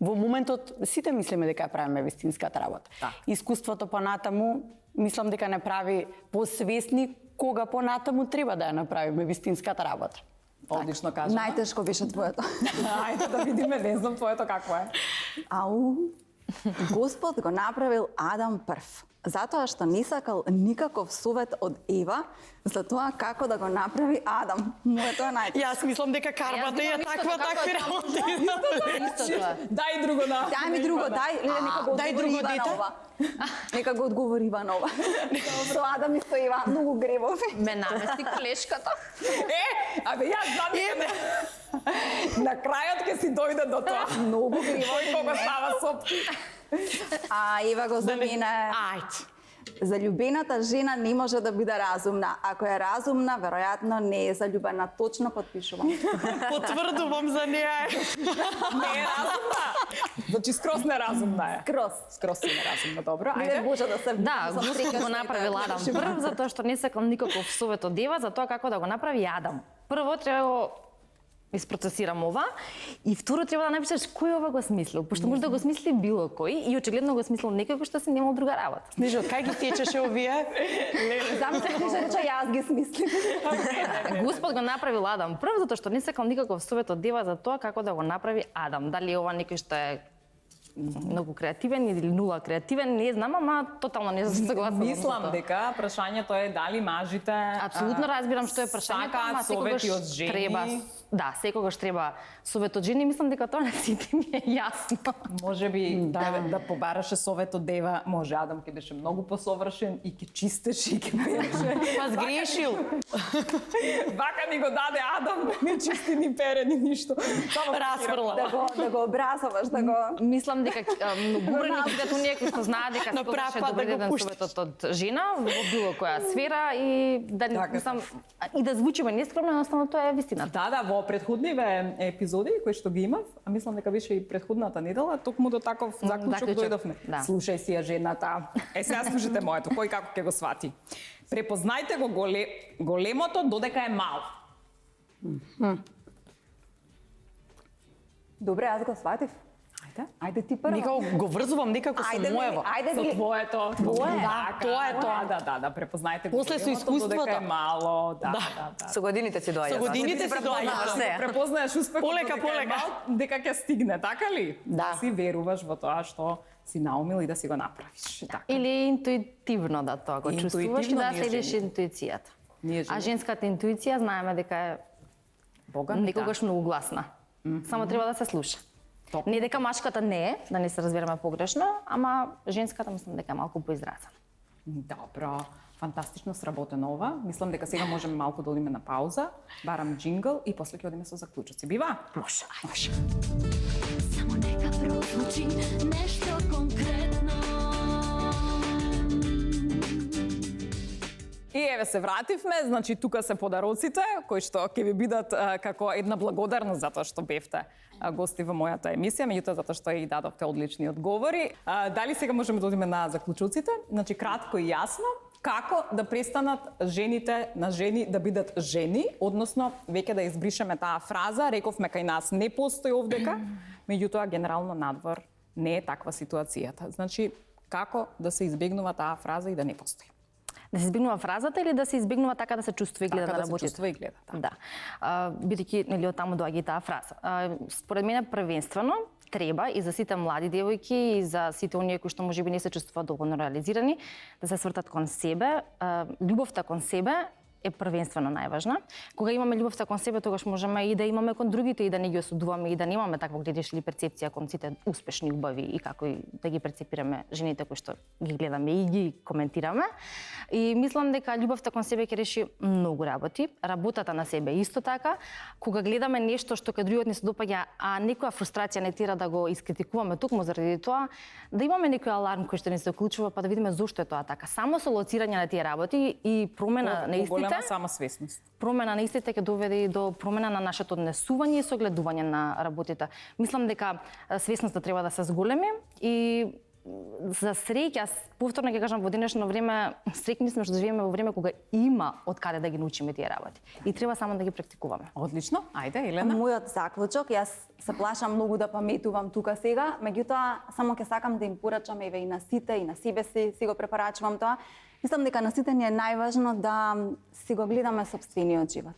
[SPEAKER 5] Во моментот сите мислиме дека ја правиме вистинската работа. Искуството понатаму, мислам дека не прави посвесни кога понатаму треба да ја направиме вистинската работа.
[SPEAKER 3] Одлично кажано.
[SPEAKER 7] Најтешко беше твоето.
[SPEAKER 3] Ајде да видиме, не знам твоето какво е.
[SPEAKER 7] Ау, Господ го направил Адам прв. Затоа што не сакал никаков совет од Ева за тоа како да го направи Адам. Моето е најтешко.
[SPEAKER 5] Јас мислам дека кармата е такви работи.
[SPEAKER 3] Дај друго на.
[SPEAKER 7] Дај ми друго, нека го
[SPEAKER 5] дај
[SPEAKER 7] одговори
[SPEAKER 5] друго
[SPEAKER 7] Ивана
[SPEAKER 5] дете.
[SPEAKER 7] ова. Нека го одговори Ивана ова. Со Адам и со Ева, многу гревови.
[SPEAKER 4] Ме намести колешката.
[SPEAKER 3] Абе јас знам дека на крајот ќе си дојде до тоа.
[SPEAKER 7] Многу гревови.
[SPEAKER 3] Кој кога става сопки.
[SPEAKER 7] А Ева го замене.
[SPEAKER 5] Ајде.
[SPEAKER 7] Заљубената жена не може да биде разумна. Ако е разумна, веројатно не е заљубена. Точно потпишувам.
[SPEAKER 5] Потврдувам за неа.
[SPEAKER 3] Не е разумна. Значи скроз неразумна е. Скроз си неразумна, добро.
[SPEAKER 7] Не
[SPEAKER 3] Ајде.
[SPEAKER 7] може да се
[SPEAKER 4] Да, Господ го направил Адам прв, затоа што не сакал никаков совет од Ева, за тоа како да го направи Адам. Прво треба да го isprocesiram ова и второ треба да напишеш кој ова го смислил, пошто може да го смисли било кој и очигледно го смислил некој кој што се немал друга работа.
[SPEAKER 5] Снежо, кај ги течеше овие?
[SPEAKER 7] Замислете што рече јас ги смислим.
[SPEAKER 4] Господ го направил Адам прв затоа што не сакал никаков совет од Ева за тоа како да го направи Адам. Дали е ова некој што е многу креативен или нула креативен, не знам, ама тотално не сум согласна.
[SPEAKER 3] Мислам дека прашањето е дали мажите
[SPEAKER 4] Апсолутно разбирам што е прашањето, ама
[SPEAKER 3] совети од жени.
[SPEAKER 4] треба, да, секогаш треба совет од жени, мислам дека тоа на сите ми е јасно.
[SPEAKER 3] Може би да побараше совет од Ева, може Адам ќе беше многу посовршен и ќе чистеше и ќе переше.
[SPEAKER 5] Па сгрешил.
[SPEAKER 3] Вака ни го даде Адам, не чисти ни пере ни ништо. Само
[SPEAKER 5] Расфрла.
[SPEAKER 7] Да го образоваш, да го...
[SPEAKER 4] Мислам дека многу брани бидат оние кои што знаат дека
[SPEAKER 5] На
[SPEAKER 4] секогаш
[SPEAKER 5] прав
[SPEAKER 4] е
[SPEAKER 5] пат
[SPEAKER 4] добре
[SPEAKER 5] да го
[SPEAKER 4] даден
[SPEAKER 5] пуштиш.
[SPEAKER 4] советот од жена во било која сфера и да не мислам и да звучиме нескромно, едноставно тоа е вистината.
[SPEAKER 3] Да, во претходниве епизоди кои што ги имав, а мислам дека беше и претходната недела, токму до таков заклучок дојдовме.
[SPEAKER 4] Да.
[SPEAKER 3] Слушај си ја жената. Сега слушате моето, кој како ќе го свати. Препознајте го големото додека е мал.
[SPEAKER 7] Добре, јас го сватив. Ајде ти прво.
[SPEAKER 5] Никако го врзувам некако со моево.
[SPEAKER 7] Ајде
[SPEAKER 3] Со
[SPEAKER 7] ви...
[SPEAKER 3] твоето.
[SPEAKER 7] Твое.
[SPEAKER 3] Да,
[SPEAKER 5] тоа е тоа.
[SPEAKER 3] Да, препознајте го.
[SPEAKER 5] После со
[SPEAKER 3] големото
[SPEAKER 5] искуството.
[SPEAKER 3] додека е мало, да.
[SPEAKER 6] Со годините ти доаѓа.
[SPEAKER 5] Со годините си доаѓа.
[SPEAKER 6] Не.
[SPEAKER 3] Препознаеш успехот
[SPEAKER 5] Полека,
[SPEAKER 3] додека е
[SPEAKER 5] полека.
[SPEAKER 3] мал, дека ќе стигне, така ли?
[SPEAKER 5] Да.
[SPEAKER 3] Си веруваш во тоа што си наумил и да си го направиш. Така.
[SPEAKER 4] Или интуитивно да тоа го чувствуваш и
[SPEAKER 3] Интуитивно
[SPEAKER 4] да
[SPEAKER 3] ние
[SPEAKER 4] следиш
[SPEAKER 3] жени.
[SPEAKER 4] интуицијата.
[SPEAKER 3] Ние
[SPEAKER 4] А
[SPEAKER 3] жени.
[SPEAKER 4] женската интуиција знаеме дека е
[SPEAKER 3] Бога
[SPEAKER 4] некогаш многу гласна. Само треба да се слуша.
[SPEAKER 3] Токму.
[SPEAKER 4] Не дека машката не е, да не се разбереме погрешно, ама женската мислам дека е малку поизразена.
[SPEAKER 3] Добро, фантастично сработено ова. Мислам дека сега можеме малку да одиме на пауза, барам джингл и после ќе одиме со заклучоци. Бива?
[SPEAKER 4] Може.
[SPEAKER 3] Може.
[SPEAKER 2] Само нека прозвучи нешто конкретно.
[SPEAKER 3] И еве се вративме, значи тука се подароците кои што ќе ви бидат како една благодарност затоа што бевте гости во мојата емисија, меѓутоа затоа што и дадовте одлични одговори. Дали сега можеме да одиме на заклучоците? Значи кратко и јасно, како да престанат жените на жени да бидат жени, односно веќе да избришеме таа фраза, рековме кај нас не постои овдека, меѓутоа генерално надвор не е таква ситуацијата. Значи како да се избегнува таа фраза и да не постои?
[SPEAKER 4] Да се избегнува фразата или да се избегнува така да се чувствува и гледа
[SPEAKER 3] Така
[SPEAKER 4] на
[SPEAKER 3] да се
[SPEAKER 4] работите?
[SPEAKER 3] чувствува и гледа, да.
[SPEAKER 4] Да. Бидејќи нели од таму доаѓа и таа фраза. Според мене првенствено треба и за сите млади девојки и за сите оние кои што можеби не се чувствуваат доволно реализирани да се свртат кон себе. Љубовта кон себе е првенствено најважна. Кога имаме љубовта кон себе, тогаш можеме и да имаме кон другите и да не ги осудуваме и да немаме такво гледишли перцепција кон сите успешни, убави и како и да ги перцепираме жените кои што ги гледаме и ги коментираме. И мислам дека љубовта кон себе ќе реши многу работи. Работата на себе исто така. Кога гледаме нешто што кај другиот не се допаѓа, а некоја фрустрација не тера да го искритикуваме токму заради тоа, да имаме некој аларм кој што не се уклучува, па да видиме зошто е тоа така. Само со лоцирање на тие работи и промена на истите,
[SPEAKER 3] самосвесност.
[SPEAKER 4] промена на истите ќе доведе и до промена на нашето однесување и согледување на работите. Мислам дека свесноста треба да се зголеми и за среќа, повторно ќе кажам, во денешно време, среќни сме што живееме во време кога има од каде да ги научиме тие работи. И треба само да ги практикуваме.
[SPEAKER 3] Одлично. Ајде, Елена.
[SPEAKER 7] Мојот заклучок, јас се плашам многу да паметувам тука сега, меѓутоа само ќе сакам да им порачам еве и на сите и на себе си го препорачувам тоа. Мислам дека на сите ни е најважно да си го гледаме сопствениот живот.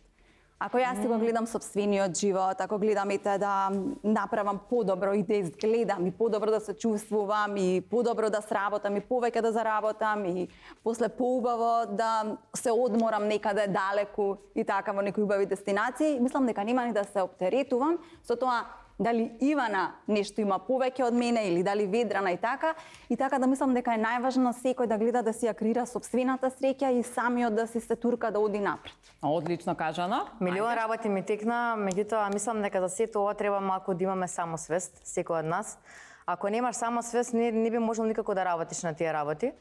[SPEAKER 7] Ако јас си го гледам сопствениот живот, ако гледам да направам подобро и да изгледам и подобро да се чувствувам и подобро да сработам и повеќе да заработам и после поубаво да се одморам некаде далеку и така во некои убави дестинации, мислам дека нема ни да се оптеретувам со тоа дали Ивана нешто има повеќе од мене или дали Ведрана и така да мислам дека е најважно секој да гледа да си ја креира сопствената среќа и самиот да си се турка да оди напред.
[SPEAKER 3] Одлично кажано.
[SPEAKER 6] Милион работи ми текна, меѓутоа мислам дека за сето ова треба малку да имаме самосвест, секој од нас. Ако немаш самосвест, не би можел никако да работиш на тие работи.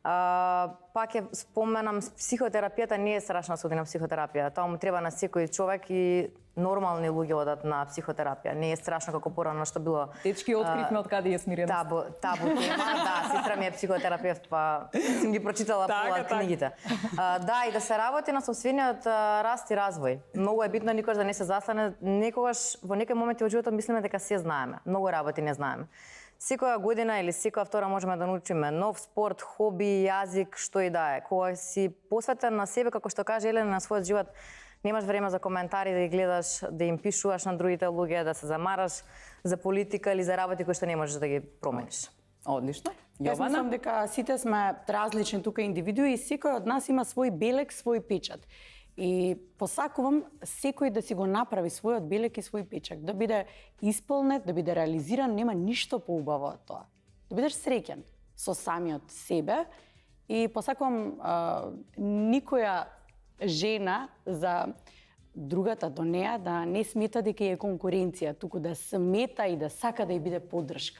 [SPEAKER 6] Пак ќе споменам, психотерапијата не е страшно да се оди на психотерапија. Тоа му треба на секој човек и нормални луѓе одат на психотерапија. Не е страшно како порано што било.
[SPEAKER 3] Дечки, откривме од каде е смиреност.
[SPEAKER 6] Табу тема, да, сестра ми е психотерапевт, па сум ги прочитала пола книгите. Да, и да се работи на сопствениот раст и развој. Многу е битно никогаш да не се заслане. Некогаш во некои моменти во животот мислиме дека се знаеме. Многу работи не знаеме. Секоја година или секоја втора можеме да научиме нов спорт, хоби, јазик, што и да е. Кога си посветен на себе, како што каже Елена, на својот живот, немаш време за коментари, да ги гледаш, да им пишуваш на другите луѓе, да се замараш за политика или за работи кои што не можеш да ги промениш.
[SPEAKER 3] Одлично.
[SPEAKER 5] Јас мислам дека сите сме различни тука индивидуи и секој од нас има свој белег, свој печат. И посакувам секој да си го направи својот белег и свој печак, да биде исполнет, да биде реализиран, нема ништо поубаво од тоа. Да бидеш среќен со самиот себе и посакувам никоја жена за другата до неа да не смета дека е конкуренција, туку да смета и да сака да ја биде поддршка.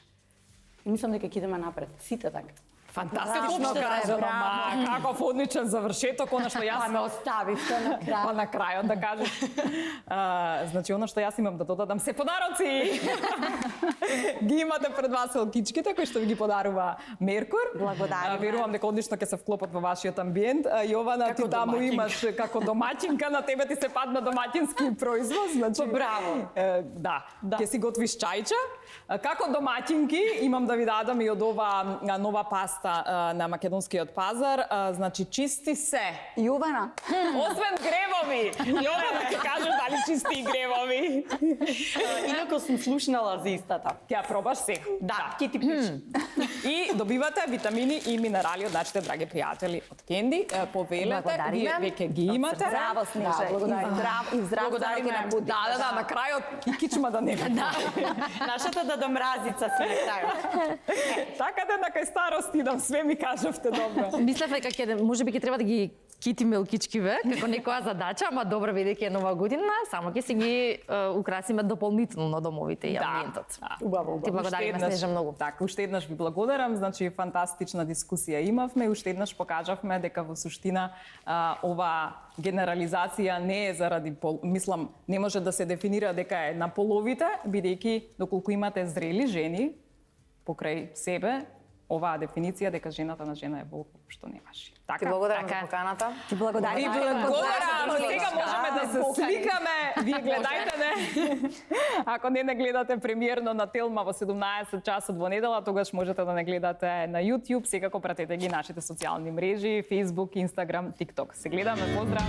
[SPEAKER 5] И мислам дека ќе идеме напред, сите така.
[SPEAKER 3] Фантастично кажано, ма каков одличен завршеток, она што јас...
[SPEAKER 5] Ме оставивте на крај.
[SPEAKER 3] Па на крајот да кажеш. Значи, оно што јас имам да додадам се подароци. Ги имате пред вас елкичките кои што ви ги подарува Меркур.
[SPEAKER 7] Благодариме.
[SPEAKER 3] Верувам дека одлично ќе се вклопат во вашиот амбиент. Јована, ти таму имаш како домаќинка, на тебе ти се падна домаќински производ, значи.
[SPEAKER 5] Браво.
[SPEAKER 3] Да, ќе си готвиш чајче. Како домаќинки имам да ви дадам и од ова нова паста на македонскиот пазар, значи чисти се.
[SPEAKER 7] Јована.
[SPEAKER 3] Освен гревови. Јована ќе кажеш дали чисти и гревови.
[SPEAKER 5] Инако сум слушнала за истата.
[SPEAKER 3] Ќе ја пробаш сега.
[SPEAKER 5] Да, ќе ти пишам.
[SPEAKER 3] И добивате витамини и минерали од нашите драги пријатели од Кенди. Повелете, вие веќе ги имате.
[SPEAKER 7] Здраво, Снежа. И здрав ќе не буди.
[SPEAKER 3] Да, на крајот и кичма да не биде.
[SPEAKER 5] Нашата дадомразица си на крајот.
[SPEAKER 3] Така да на кај старост идам, све ми кажавте добро.
[SPEAKER 4] Мислев дека можеби ќе треба да ги китиме елкичкиве како некоја задача, ама добро бидејќи е нова година, само ќе си ги украсиме дополнително домовите и амбиентот.
[SPEAKER 5] Убаво.
[SPEAKER 4] Ти благодариме, Снежа, многу.
[SPEAKER 3] Така, уште еднаш ви благодарам, значи фантастична дискусија имавме и уште еднаш покажавме дека во суштина ова генерализација не е заради мислам, не може да се дефинира дека е на половите, бидејќи доколку имате зрели жени покрај себе, оваа дефиниција дека жената на жена е волк што не важи.
[SPEAKER 6] Ти благодарам за поканата.
[SPEAKER 7] Ти благодарам.
[SPEAKER 3] Ви благодарам. Сега можеме да се сликаме. Вие гледајте не. Ако не гледате премиерно на Телма во 17 часот во недела, тогаш можете да не гледате на YouTube. Секако пратете ги нашите социјални мрежи, Facebook, Instagram, TikTok. Се гледаме, поздрав.